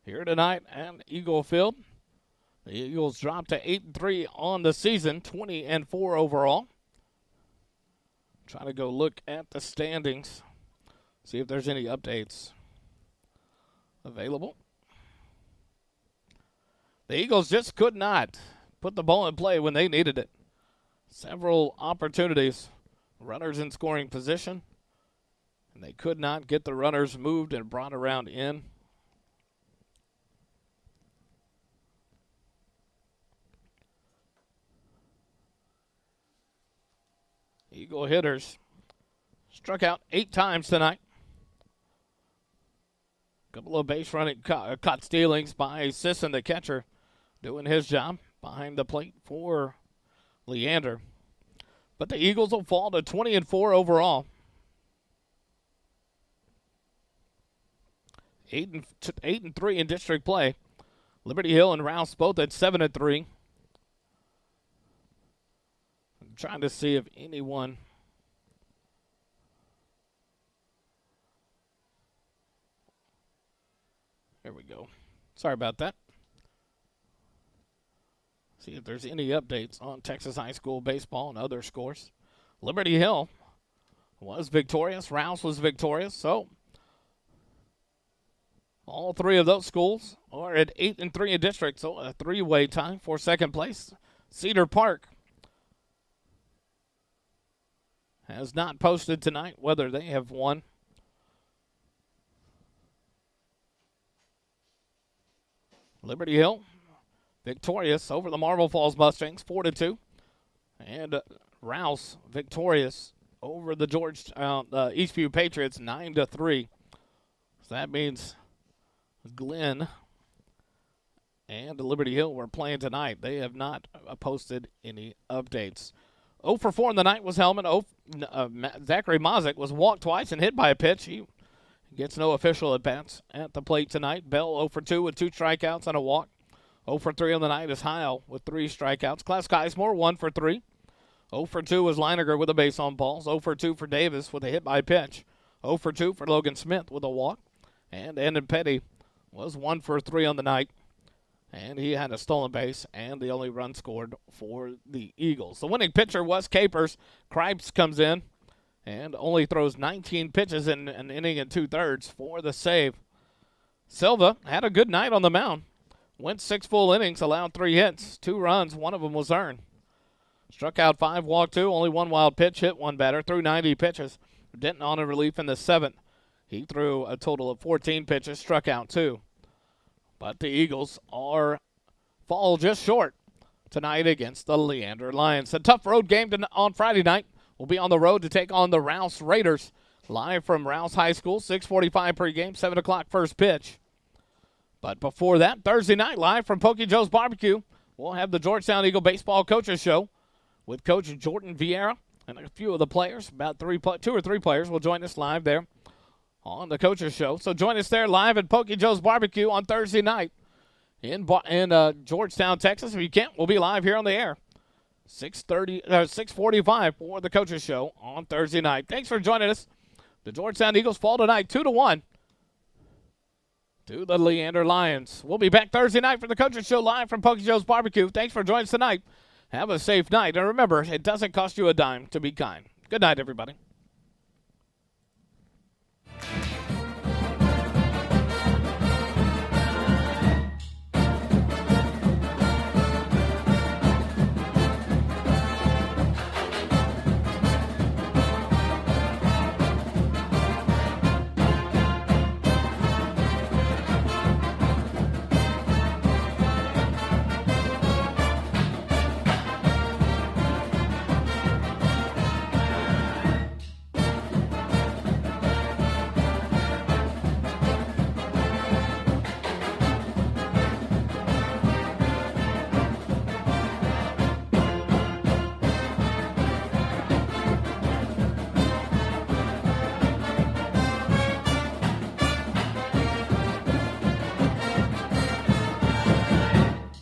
here tonight at Eagle Field. The Eagles dropped to 8-3 on the season, 20-4 overall. Trying to go look at the standings, see if there's any updates available. The Eagles just could not put the ball in play when they needed it. Several opportunities, runners in scoring position, and they could not get the runners moved and brought around in. Eagle hitters struck out 8 times tonight. A couple of base running caught stealings by Sisson, the catcher, doing his job behind the plate for Leander. But the Eagles will fall to 20-4 overall. 8-3 in district play. Liberty Hill and Rouse both at 7-3. I'm trying to see if anyone There we go. Sorry about that. See if there's any updates on Texas High School baseball and other scores. Liberty Hill was victorious. Rouse was victorious. So all 3 of those schools are at 8-3 in district. So a 3-way tie for second place. Cedar Park has not posted tonight whether they have won. Liberty Hill victorious over the Marble Falls Mustangs, 4-2. And Rouse victorious over the Georgetown Eastview Patriots, 9-3. So that means Glenn and Liberty Hill were playing tonight. They have not posted any updates. 0 for 4 in the night was Hellman. Zachary Mazik was walked twice and hit by a pitch. He gets no official at-bats at the plate tonight. Bell 0 for 2 with 2 strikeouts and a walk. 0 for 3 on the night is Heil with 3 strikeouts. Class Geismore 1 for 3. 0 for 2 was Leiniger with a base on balls. 0 for 2 for Davis with a hit by pitch. 0 for 2 for Logan Smith with a walk. And Andon Petty was 1 for 3 on the night. And he had a stolen base and the only run scored for the Eagles. The winning pitcher was Capers. Cripes comes in and only throws 19 pitches in an inning and 2/3 for the save. Silva had a good night on the mound. Went 6 full innings, allowed 3 hits, 2 runs, 1 of them was earned. Struck out 5, walked 2, only 1 wild pitch, hit 1 batter, threw 90 pitches. Denton on in relief in the 7th. He threw a total of 14 pitches, struck out 2. But the Eagles fall just short tonight against the Leander Lions. A tough road game on Friday night. We'll be on the road to take on the Rouse Raiders. Live from Rouse High School, 6:45 pregame, 7 o'clock first pitch. But before that, Thursday night, live from Pokey Joe's Barbecue, we'll have the Georgetown Eagle Baseball Coaches Show with Coach Jordan Vieira and a few of the players. About 2 or 3 players will join us live there on the Coaches Show. So join us there live at Pokey Joe's Barbecue on Thursday night in Georgetown, Texas. If you can't, we'll be live here on the air. 6:45 for the Coaches Show on Thursday night. Thanks for joining us. The Georgetown Eagles fall tonight 2-1 to the Leander Lions. We'll be back Thursday night for the Coaches Show live from Pokey Joe's Barbecue. Thanks for joining us tonight. Have a safe night. And remember, it doesn't cost you a dime to be kind. Good night, everybody.